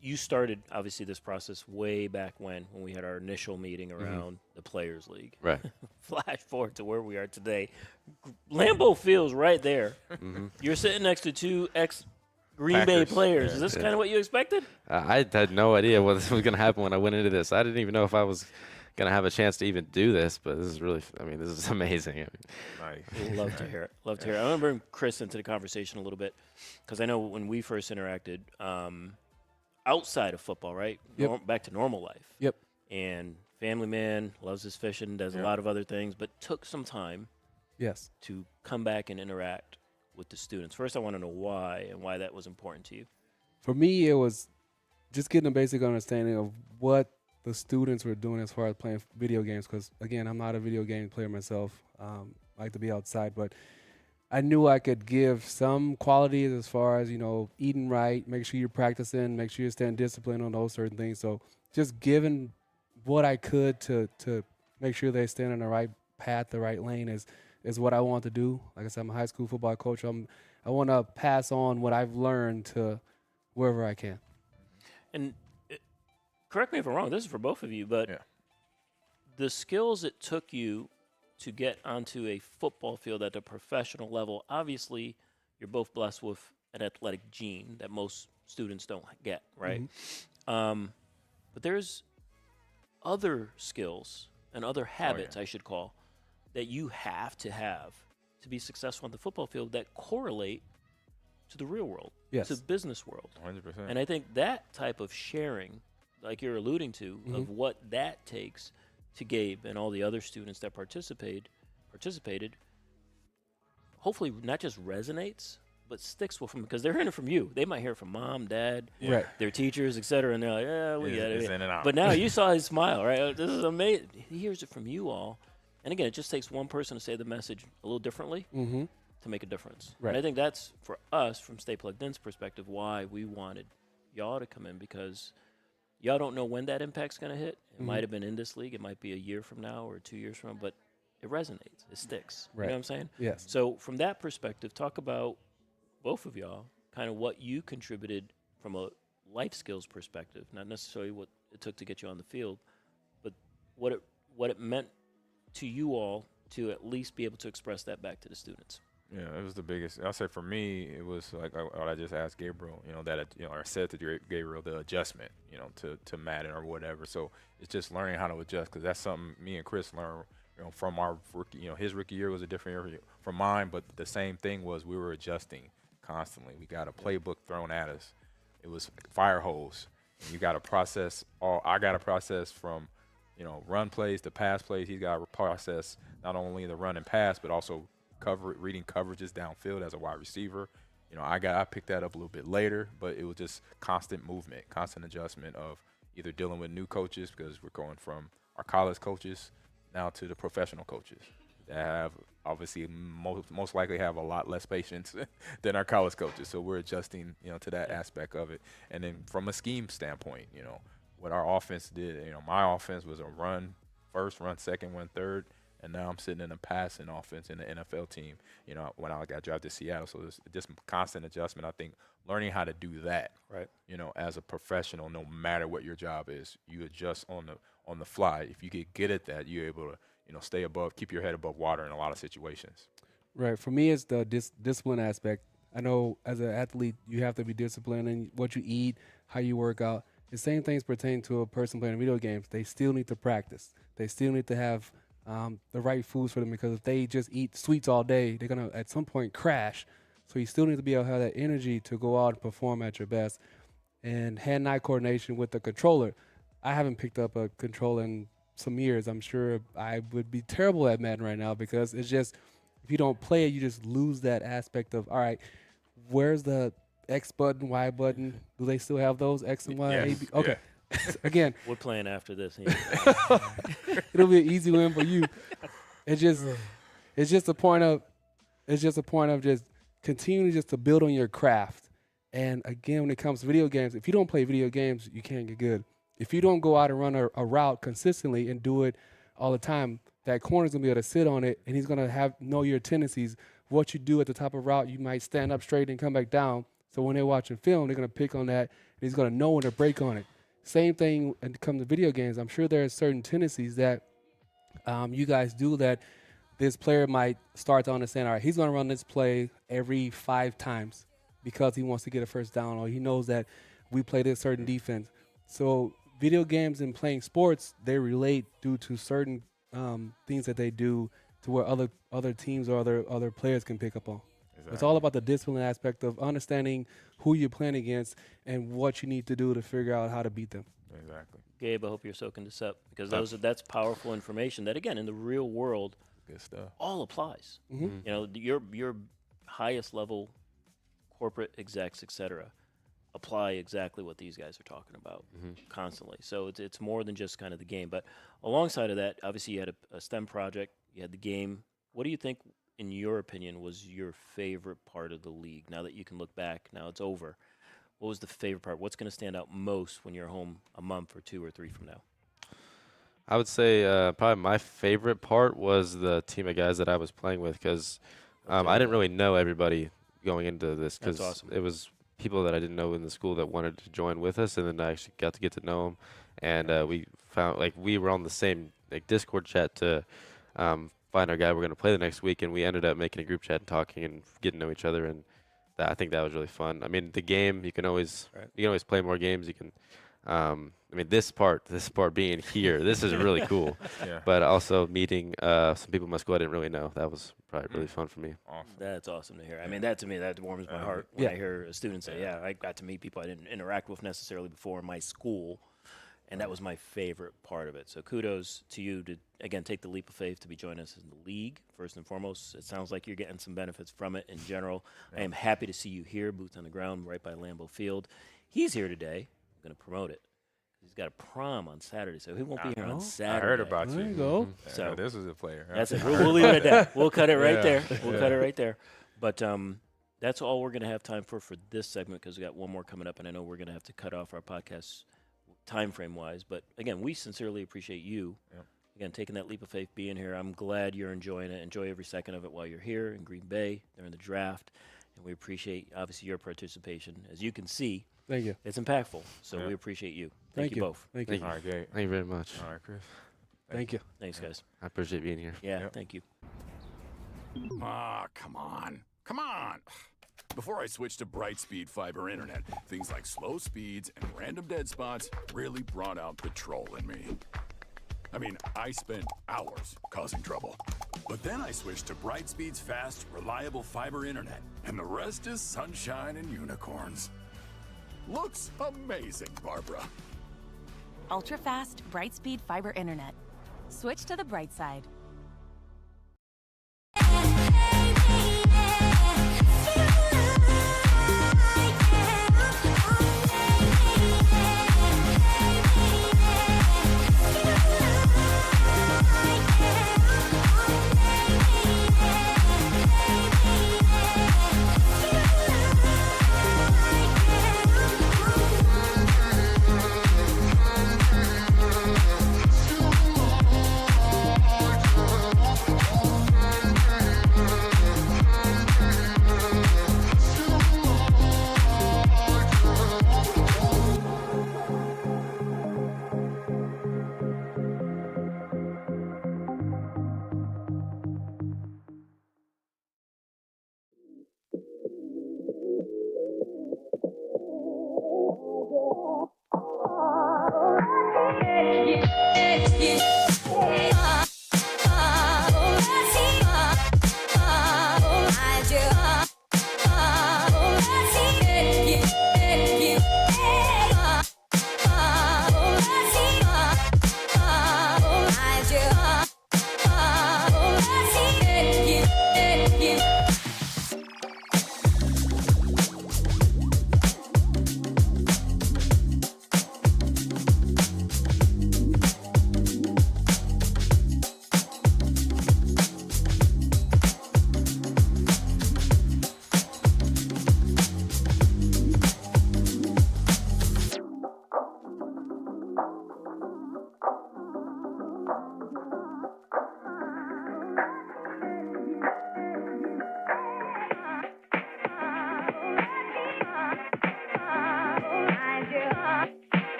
You started, obviously, this process way back when we had our initial meeting around the Players League. Right. Flash forward to where we are today. Lambeau Field's right there. You're sitting next to two ex-Green Bay players. Yeah. Is this kind of what you expected? I had no idea what was going to happen when I went into this. I didn't even know if I was going to have a chance to even do this, but this is really, this is amazing. Nice. Love to hear it. Love to hear it. I want to bring Chris into the conversation a little bit because I know when we first interacted, outside of football, right? Yep. Back to normal life. Yep. And family man, loves his fishing, does a lot of other things, but took some time to come back and interact with the students. First, I want to know why and why that was important to you. For me, it was just getting a basic understanding of what the students were doing as far as playing video games. Because, again, I'm not a video game player myself. I like to be outside, but I knew I could give some qualities as far as, eating right, make sure you're practicing, make sure you're staying disciplined on those certain things. So just giving what I could to make sure they stand on the right path, the right lane is what I want to do. Like I said, I'm a high school football coach. I want to pass on what I've learned to wherever I can. And correct me if I'm wrong, this is for both of you, but the skills it took you to get onto a football field at a professional level, obviously you're both blessed with an athletic gene that most students don't get, right? But there's other skills and other habits, I should call, that you have to be successful on the football field that correlate to the real world, to the business world. 100%. And I think that type of sharing, like you're alluding to, of what that takes to Gabe and all the other students that participated, hopefully not just resonates, but sticks with them because they're hearing it from you. They might hear it from mom, dad, their teachers, etc. And they're like, yeah, we get it. It's in and out. But now you saw his smile, right? This is amazing. He hears it from you all. And again, it just takes one person to say the message a little differently to make a difference. Right. And I think that's, for us, from Stay Plugged In's perspective, why we wanted y'all to come in because y'all don't know when that impact's going to hit. It Mhm. might have been in this league. It might be a year from now or 2 years from now, but it resonates. It sticks. You Right. know what I'm saying? Yes. So from that perspective, talk about both of y'all, kind of what you contributed from a life skills perspective, not necessarily what it took to get you on the field, but what it meant to you all to at least be able to express that back to the students. Yeah, it was the biggest. I'll say for me, it was like what I just asked Gabriel. Or said to Gabriel, the adjustment. To Madden or whatever. So it's just learning how to adjust, because that's something me and Chris learned. From our rookie. His rookie year was a different year from mine, but the same thing was we were adjusting constantly. We got a playbook thrown at us. It was fire hose. And you got to process all. I got to process from, run plays to pass plays. He's got to process not only the run and pass, but also reading coverages downfield as a wide receiver. I picked that up a little bit later, but it was just constant movement, constant adjustment of either dealing with new coaches, because we're going from our college coaches now to the professional coaches that have obviously most likely have a lot less patience than our college coaches. So we're adjusting, to that aspect of it. And then from a scheme standpoint, what our offense did, my offense was a run first, run second, run third. And now I'm sitting in a passing offense in the NFL team, when I got drafted to Seattle. So there's just constant adjustment. I think learning how to do that, right? As a professional, no matter what your job is, you adjust on the fly. If you get good at that, you're able to, stay keep your head above water in a lot of situations. Right. For me, it's the discipline aspect. I know as an athlete, you have to be disciplined in what you eat, how you work out. The same things pertain to a person playing video games. They still need to practice. They still need to have the right foods for them, because if they just eat sweets all day, they're going to at some point crash. So you still need to be able to have that energy to go out and perform at your best. And hand-eye coordination with the controller. I haven't picked up a controller in some years. I'm sure I would be terrible at Madden right now, because it's just, if you don't play it, you just lose that aspect of, all right, where's the X button, Y button? Do they still have those, X and Y? Yes. A, B? Okay. Yeah. Again, We're playing after this. it'll be an easy win for you. It's just a point of just continuing just to build on your craft. And again, when it comes to video games, if you don't play video games, you can't get good. If you don't go out and run a route consistently and do it all the time, that corner's gonna be able to sit on it, and he's gonna know your tendencies. What you do at the top of route, you might stand up straight and come back down. So when they're watching film, they're gonna pick on that, and he's gonna know when to break on it. Same thing when it comes to video games. I'm sure there are certain tendencies that you guys do that this player might start to understand, all right, he's going to run this play every 5 times because he wants to get a first down, or he knows that we play this certain defense. So video games and playing sports, they relate due to certain things that they do to where other teams or other players can pick up on. It's all about the discipline aspect of understanding who you're playing against and what you need to do to figure out how to beat them. Exactly. Gabe, I hope you're soaking this up, because that's powerful information that, again, in the real world, good stuff, all applies. Mm-hmm. Your highest level corporate execs, et cetera, apply exactly what these guys are talking about constantly. So it's more than just kind of the game. But alongside of that, obviously you had a STEM project, you had the game. What do you think, in your opinion, was your favorite part of the league? Now that you can look back, now it's over. What was the favorite part? What's going to stand out most when you're home a month or 2 or 3 from now? I would say probably my favorite part was the team of guys that I was playing with, because I didn't really know everybody going into this, because awesome. It was people that I didn't know in the school that wanted to join with us, and then I actually got to get to know them. And we found, we were on the same Discord chat to find our guy we're going to play the next week, and we ended up making a group chat and talking and getting to know each other, and I think that was really fun. I mean, the game, you can always play more games. You can, this part being here, this is really cool. Yeah. But also meeting some people in my school I didn't really know. That was probably really fun for me. Awesome. That's awesome to hear. I mean, that to me, that warms my heart when I hear a student say, I got to meet people I didn't interact with necessarily before in my school. And that was my favorite part of it. So kudos to you to, again, take the leap of faith to be joining us in the league, first and foremost. It sounds like you're getting some benefits from it in general. I am happy to see you here, boots on the ground, right by Lambeau Field. He's here today. I'm going to promote it. He's got a prom on Saturday, so he won't be here on Saturday. I heard about you. There you go. So this is a player. That's it. We'll leave it at that. We'll cut it right there. We'll cut it right there. But that's all we're going to have time for this segment, because we got one more coming up, and I know we're going to have to cut off our podcast time frame wise. But again, we sincerely appreciate you. Yep. Again, taking that leap of faith, being here. I'm glad you're enjoying it. Enjoy every second of it while you're here in Green Bay during the draft. And we appreciate, obviously, your participation. As you can see, Thank you. it's impactful. So Yeah. we appreciate you. Thank you you. both. Thank you. All right, great. Thank you very much. All right, Chris. Thank you. Thanks, guys. I appreciate being here. Yeah, Yep. thank you. Ah, come on. Come on. Before I switched to Brightspeed fiber internet, things like slow speeds and random dead spots really brought out the troll in me. I mean, I spent hours causing trouble. But then I switched to Brightspeed's fast, reliable fiber internet, and the rest is sunshine and unicorns. Looks amazing, Barbara. Ultra fast, Brightspeed fiber internet. Switch to the bright side.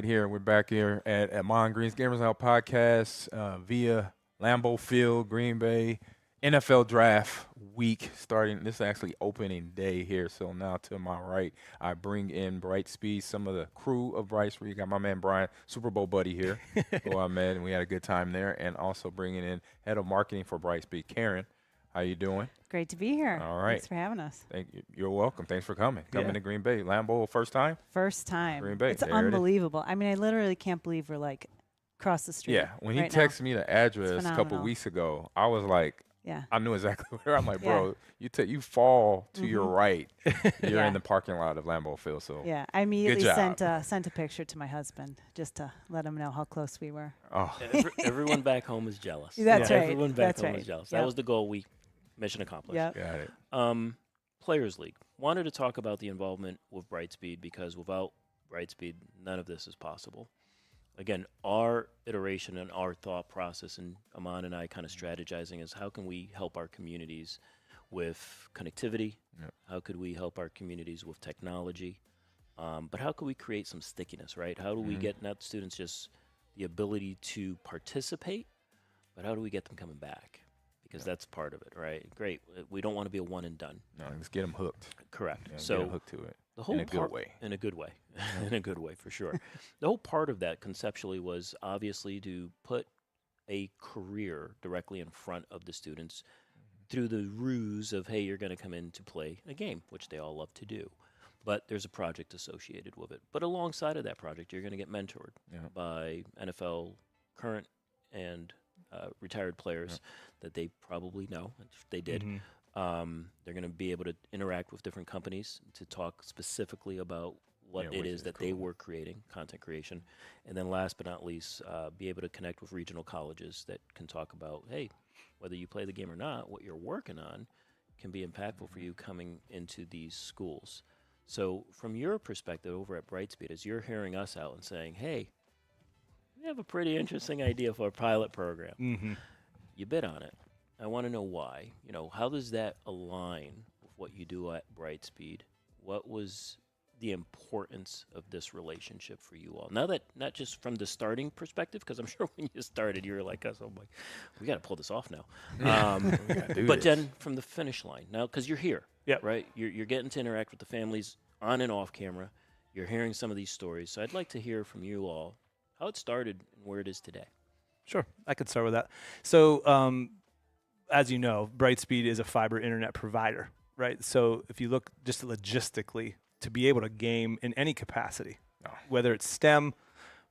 Here we're back here at Ahman Green's Gamers Out podcast via Lambeau Field, Green Bay, NFL Draft Week starting. This is actually opening day here. So now to my right, I bring in Brightspeed, some of the crew of Brightspeed. You got my man Brian, Super Bowl buddy here, who I met, and we had a good time there. And also bringing in head of marketing for Brightspeed, Karen. How you doing? Great to be here. All right. Thanks for having us. Thank you. You're welcome. Thanks for coming. Coming to Green Bay. Lambeau, first time? First time. Green Bay. It's unbelievable. I mean, I literally can't believe we're like across the street. Yeah. When he right texted now. me the address a couple phenomenal. weeks ago, I was like, Yeah. I knew exactly where. I'm like, Yeah. bro, you fall to your Mhm. right, you're Yeah. in the parking lot of Lambeau Field. So Yeah, I immediately job. sent a picture to my husband just to let him know how close we were. Oh, Everyone back home is jealous. That's right. Everyone back That's home right. is jealous. Yep. That was the goal. Mission accomplished. Yep. got it. Players League. Wanted to talk about the involvement with Brightspeed because without Brightspeed, none of this is possible. Again, our iteration and our thought process, and Ahman and I kind of strategizing, is how can we help our communities with connectivity? Yep. How could we help our communities with technology? But how could we create some stickiness, right? How do we get not students just the ability to participate, but how do we get them coming back? Because that's part of it, right? Great. We don't want to be a one and done. No, let's get them hooked. Correct. Yeah, So get 'em hooked to it. the whole In a good part- way. In a good way. In a good way, for sure. The whole part of that conceptually was obviously to put a career directly in front of the students through the ruse of, hey, you're going to come in to play a game, which they all love to do. But there's a project associated with it. But alongside of that project, you're going to get mentored by NFL current and retired players that they probably know, if they did. They're going to be able to interact with different companies to talk specifically about what it which is is that they cool. were creating, content creation. And then last but not least, be able to connect with regional colleges that can talk about, hey, whether you play the game or not, what you're working on can be impactful for you coming into these schools. So from your perspective over at Brightspeed, as you're hearing us out and saying, hey, we have a pretty interesting idea for a pilot program. You bid on it. I want to know why. You know, how does that align with what you do at Brightspeed? What was the importance of this relationship for you all? Now that not just from the starting perspective, because I'm sure when you started, you were like us. I'm like, we got to pull this off now. But then from the finish line now, because you're here, right? You're getting to interact with the families on and off camera. You're hearing some of these stories. So I'd like to hear from you all how it started and where it is today. Sure, I could start with that. So, as you know, Brightspeed is a fiber internet provider, right? So if you look just logistically, to be able to game in any capacity, whether it's STEM,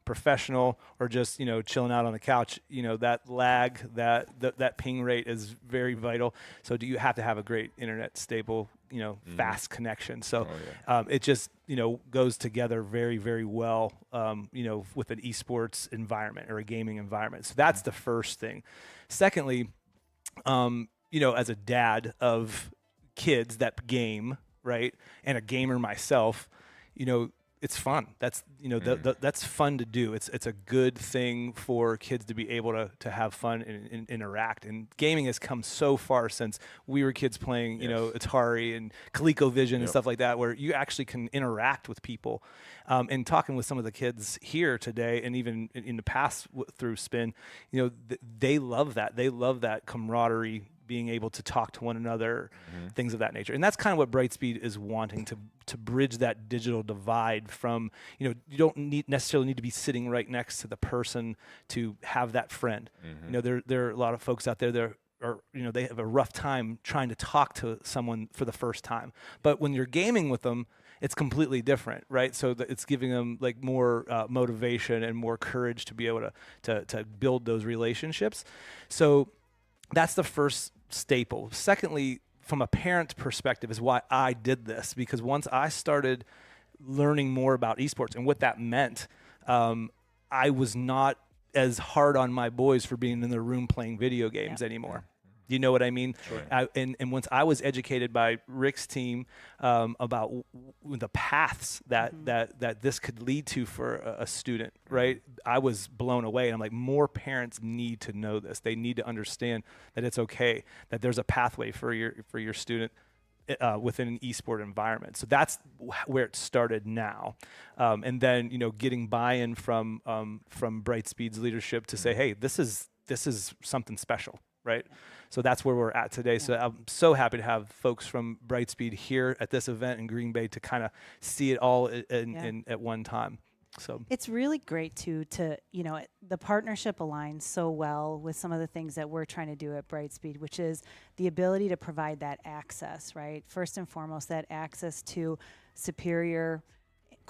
professional, or just, you know, chilling out on the couch, you know, that lag, that ping rate is very vital. So do you have to have a great internet stable, you know, fast connection. So it just, you know, goes together very, very well, you know, with an esports environment or a gaming environment. So that's the first thing. Secondly, you know, as a dad of kids that game, right, and a gamer myself, you know, it's fun. That's, you know, that's fun to do. It's a good thing for kids to be able to have fun and interact. And gaming has come so far since we were kids playing, you know, Atari and ColecoVision and stuff like that, where you actually can interact with people. And talking with some of the kids here today, and even in the past through Spin, you know, they love that. They love that camaraderie, being able to talk to one another, things of that nature. And that's kind of what Brightspeed is wanting to bridge that digital divide from, you know, you don't necessarily need to be sitting right next to the person to have that friend. You know, there are a lot of folks out there that are, you know, they have a rough time trying to talk to someone for the first time. But when you're gaming with them, it's completely different, right? So it's giving them like more motivation and more courage to be able to build those relationships. So that's the first staple. Secondly, from a parent perspective, is why I did this, because once I started learning more about esports and what that meant, I was not as hard on my boys for being in their room playing video games anymore. You know what I mean? Sure. And once I was educated by Rick's team about the paths that this could lead to for a student, right? I was blown away. And I'm like, more parents need to know this. They need to understand that it's okay, that there's a pathway for your student within an esport environment. So that's where it started now. And then, you know, getting buy-in from Brightspeed's leadership to say, hey, this is something special, right? So that's where we're at today. So I'm so happy to have folks from Brightspeed here at this event in Green Bay to kind of see it all in at one time. So it's really great to you know, the partnership aligns so well with some of the things that we're trying to do at Brightspeed, which is the ability to provide that access, right? First and foremost, that access to superior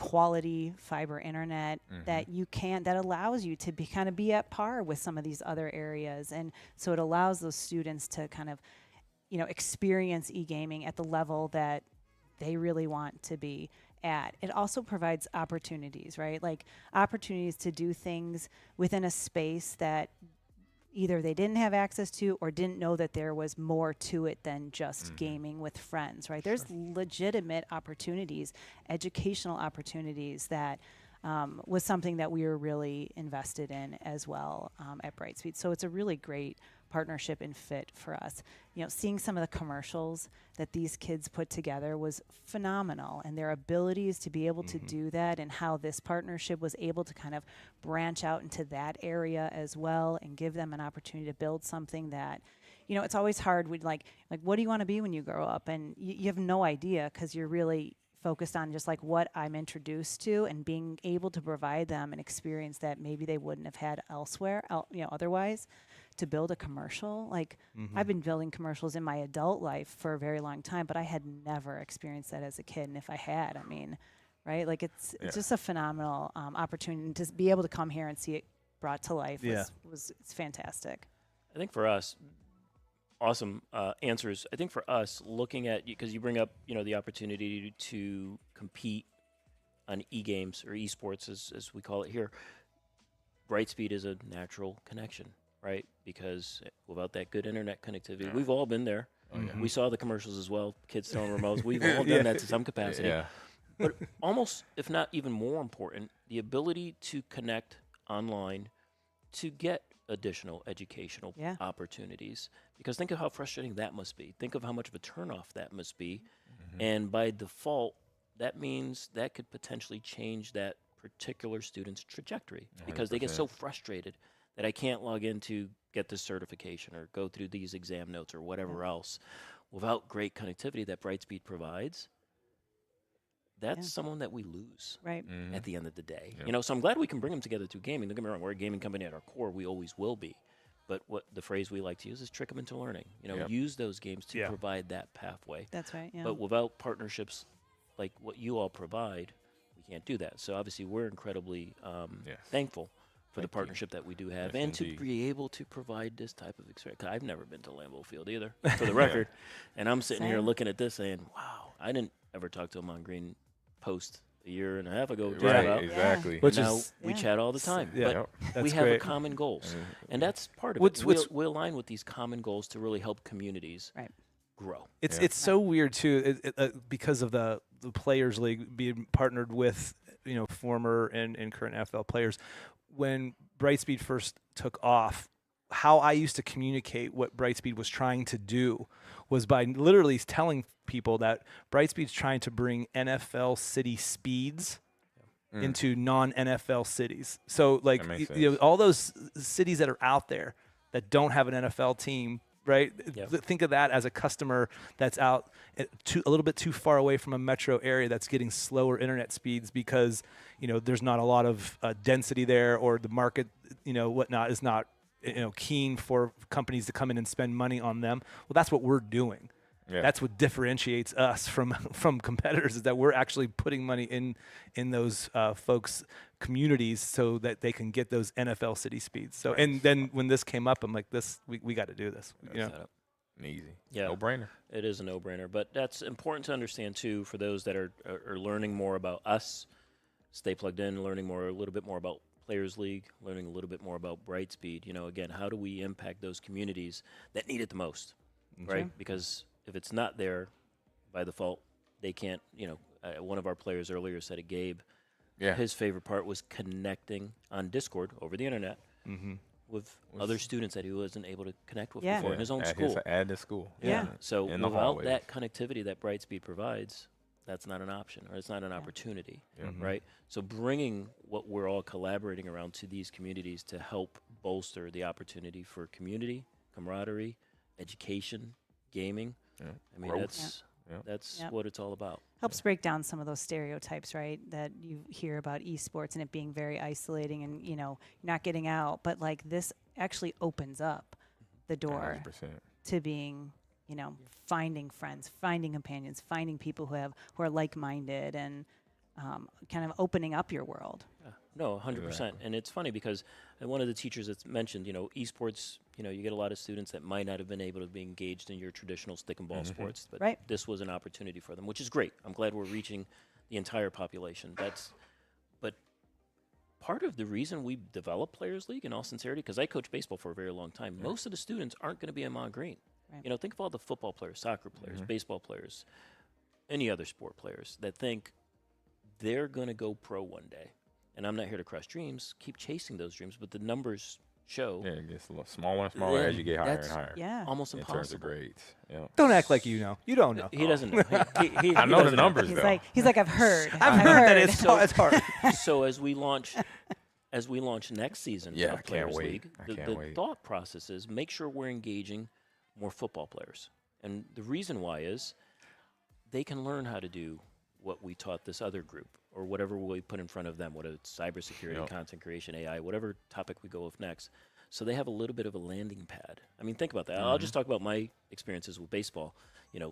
quality fiber internet that that allows you to be at par with some of these other areas. And so it allows those students to kind of, experience e-gaming at the level that they really want to be at. It also provides opportunities, right? Like opportunities to do things within a space that either they didn't have access to or didn't know that there was more to it than just gaming with friends, right? There's legitimate opportunities, educational opportunities that was something that we were really invested in as well at Brightspeed. So it's a really great partnership and fit for us. Seeing some of the commercials that these kids put together was phenomenal, and their abilities to be able to do that, and how this partnership was able to kind of branch out into that area as well and give them an opportunity to build something that, it's always hard with like what do you want to be when you grow up? And you have no idea, because you're really focused on just like what I'm introduced to, and being able to provide them an experience that maybe they wouldn't have had elsewhere, otherwise. To build a commercial, like I've been building commercials in my adult life for a very long time, but I had never experienced that as a kid. And if I had, right? Like it's just a phenomenal opportunity to be able to come here and see it brought to life. It's fantastic. I think for us, awesome answers. I think for us, looking at, because you bring up, the opportunity to compete on e-games or esports, as we call it here, Brightspeed is a natural connection, right? Because without that good internet connectivity, we've all been there. We saw the commercials as well, kids throwing remotes. We've all done that to some capacity. But almost, if not even more important, the ability to connect online to get additional educational opportunities. Because think of how frustrating that must be. Think of how much of a turnoff that must be. And by default, that means that could potentially change that particular student's trajectory, because they get so frustrated that I can't log in to get this certification or go through these exam notes or whatever else without great connectivity that Brightspeed provides. That's someone that we lose at the end of the day. So I'm glad we can bring them together through gaming. Don't get me wrong, we're a gaming company at our core. We always will be. But what the phrase we like to use is trick them into learning. Use those games to provide that pathway. That's right, But without partnerships like what you all provide, we can't do that. So obviously we're incredibly thankful for the partnership that we do have, and to be able to provide this type of experience. I've never been to Lambeau Field either, for the record. And I'm sitting here looking at this saying, wow, I didn't ever talk to Ahman Green post a year and a half ago. Exactly. Which now we chat all the time. But we have a common goals. And that's part of it. We align with these common goals to really help communities grow. It's so weird, too, because of the Players League being partnered with former and current NFL players. When Brightspeed first took off, how I used to communicate what Brightspeed was trying to do was by literally telling people that Brightspeed's trying to bring NFL city speeds into non-NFL cities. So, like, all those cities that are out there that don't have an NFL team, right? Think of that as a customer that's out a little bit too far away from a metro area that's getting slower internet speeds because, there's not a lot of density there, or the market, whatnot is not, keen for companies to come in and spend money on them. Well, that's what we're doing. That's what differentiates us from competitors, is that we're actually putting money in those folks' communities so that they can get those NFL city speeds. So, and then when this came up, I'm like, we got to do this. Easy. No brainer. It is a no brainer, but that's important to understand too for those that are learning more about us. Stay plugged in, learning a little bit more about Players League, learning a little bit more about Brightspeed. Again, how do we impact those communities that need it the most, right? Because if it's not there by default, they can't, one of our players earlier said it, Gabe, his favorite part was connecting on Discord over the internet with other students that he wasn't able to connect with before in his own school. At his school. So without that connectivity that Brightspeed provides, that's not an option, or it's not an opportunity, right? So bringing what we're all collaborating around to these communities to help bolster the opportunity for community, camaraderie, education, gaming. I mean, that's what it's all about. Helps break down some of those stereotypes, right, that you hear about esports and it being very isolating and, you're not getting out. But, like, this actually opens up the door 100%. to being, finding friends, finding companions, finding people who are like-minded. And kind of opening up your world. Yeah. No, 100%. And it's funny because one of the teachers that's mentioned, esports, you get a lot of students that might not have been able to be engaged in your traditional stick and ball sports, but this was an opportunity for them, which is great. I'm glad we're reaching the entire population. But part of the reason we developed Players League, in all sincerity, because I coached baseball for a very long time, most of the students aren't going to be Ahman Green. Right. Think of all the football players, soccer players, baseball players, any other sport players that think they're going to go pro one day. And I'm not here to crush dreams. Keep chasing those dreams, but the numbers show. Yeah, it gets a little smaller and smaller as you get higher and higher. Yeah, almost in impossible. terms of grades. Yeah. Don't act like you know. You don't know. He doesn't know. I know the numbers though. He's like, I've heard. I've heard that it's hard. So as we launch next season, I of Players can't wait. League, I the can't wait. thought process is make sure we're engaging more football players, and the reason why is they can learn how to do what we taught this other group, or whatever we put in front of them, whether it's cybersecurity, content creation, AI, whatever topic we go with next. So they have a little bit of a landing pad. I mean, think about that. I'll just talk about my experiences with baseball.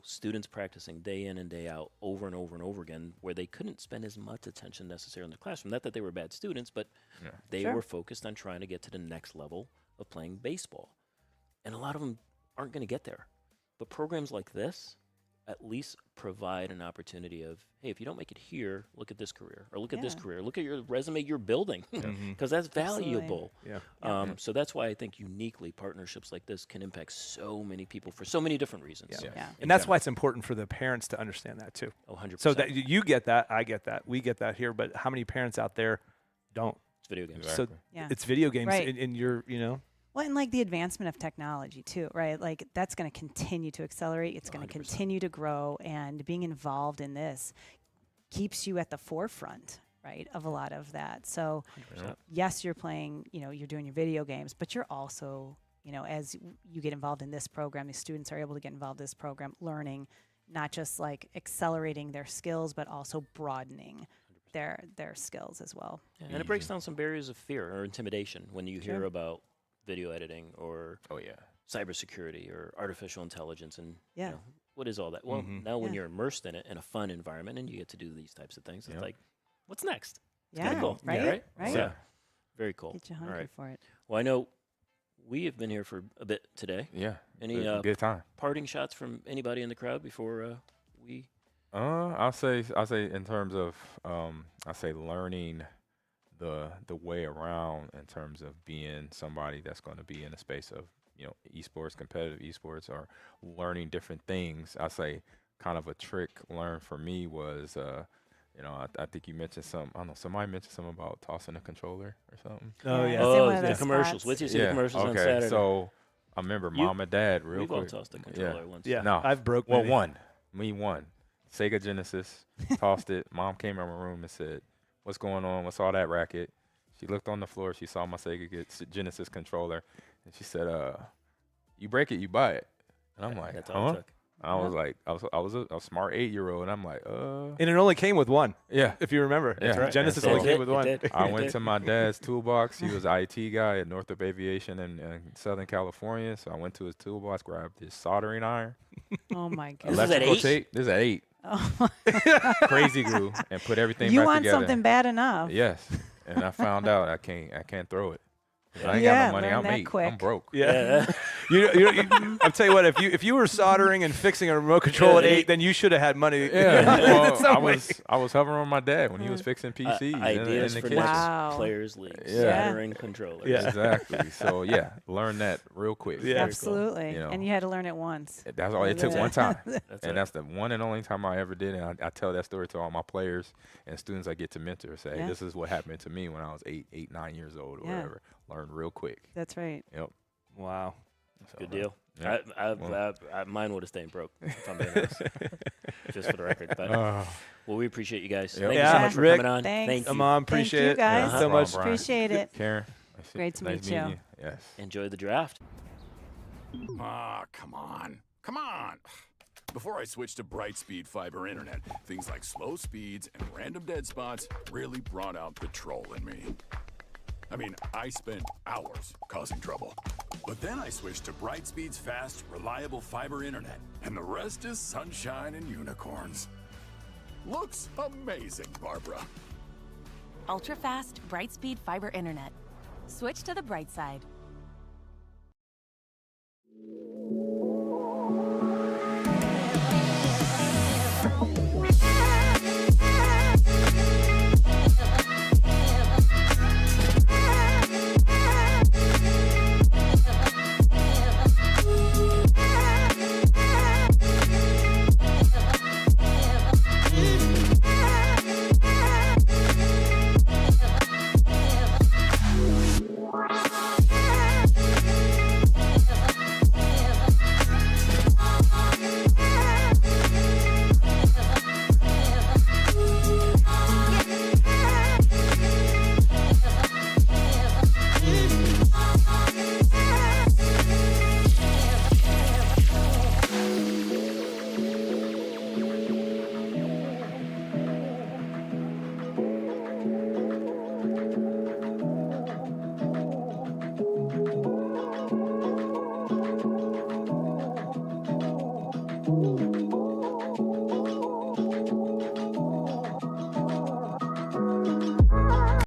Students practicing day in and day out over and over and over again, where they couldn't spend as much attention necessarily in the classroom. Not that they were bad students, but they were focused on trying to get to the next level of playing baseball. And a lot of them aren't going to get there. But programs like this at least provide an opportunity of, hey, if you don't make it here, look at this career, or look at this career, look at your resume you're building, because that's valuable. So that's why I think uniquely partnerships like this can impact so many people for so many different reasons. And that's why it's important for the parents to understand that too. 100%. So that you get that, I get that, we get that here, but how many parents out there don't? It's video games. So it's video games, Right. and you're, Well, and like the advancement of technology too, right? Like that's going to continue to accelerate. It's going to continue to grow, and being involved in this keeps you at the forefront, right, of a lot of that. So, yes, you're playing, you're doing your video games, but you're also, as you get involved in this program, the students are able to get involved in this program, learning, not just like accelerating their skills, but also broadening their skills as well. And it breaks down some barriers of fear or intimidation when you hear about video editing or cybersecurity or artificial intelligence, and what is all that? Well, now when you're immersed in it in a fun environment and you get to do these types of things, it's like, what's next? It's kinda cool. Right? Yeah. Very cool. Get you hungry for it. Well, I know we have been here for a bit today. Yeah. Any good time. Parting shots from anybody in the crowd before we? I'll say in terms of learning the way around in terms of being somebody that's going to be in the space of esports, competitive esports, or learning different things. I say kind of a trick learned for me was I think you mentioned somebody mentioned something about tossing a controller or something. The commercials. Wait till you see the commercials on Saturday. So I remember mom and dad real we've quick. We've all tossed a controller once. Yeah, no, I've broke. Well, one Sega Genesis, tossed it. Mom came in my room and said, "What's going on? What's all that racket?" She looked on the floor. She saw my Sega Genesis controller, and she said, "You break it, you buy it." And I'm like, that's all it "Huh?" took. I was like, I was a smart 8-year-old, and I'm like, And it only came with one. Yeah, if you remember. Yeah, right. Genesis only came with one. I went to my dad's toolbox. He was an IT guy at Northrop Aviation in Southern California. So I went to his toolbox, grabbed his soldering iron. Oh my God! Electrical tape. This is at 8. Oh Crazy glue, and put everything you back want together. something bad enough. Yes, and I found out I can't throw it. I ain't got no money. I'm 8. I'm broke. Yeah. I'll tell you what. If you were soldering and fixing a remote control at 8, then you should have had money. Yeah. Well, I was hovering on my dad when he was fixing PCs. Ideas in for the next Wow. Players League. Yeah. Soldering controllers. Yeah, exactly. So learn that real quick. Yeah. Absolutely. And you had to learn it once. That's all. It took one time, That's that's the one and only time I ever did. And I tell that story to all my players and students I get to mentor. Say, hey, this is what happened to me when I was 9 years old or whatever. Learn real quick. That's right. Yep. Wow. Good deal. Yeah. Mine would have stayed broke, if I'm being honest. Just for the record. But well, we appreciate you guys. Yep. Thank you so much for Rick, coming on. Thanks. Thank you. Mom, appreciate Thank it. you guys. So much. Appreciate it. Karen. Great to nice meet you. meeting you. Yes. Enjoy the draft. Come on. Before I switched to Brightspeed fiber internet, things like slow speeds and random dead spots really brought out the troll in me. I mean, I spent hours causing trouble. But then I switched to Brightspeed's fast, reliable fiber internet, and the rest is sunshine and unicorns. Looks amazing, Barbara. Ultra-fast, Brightspeed fiber internet. Switch to the bright side.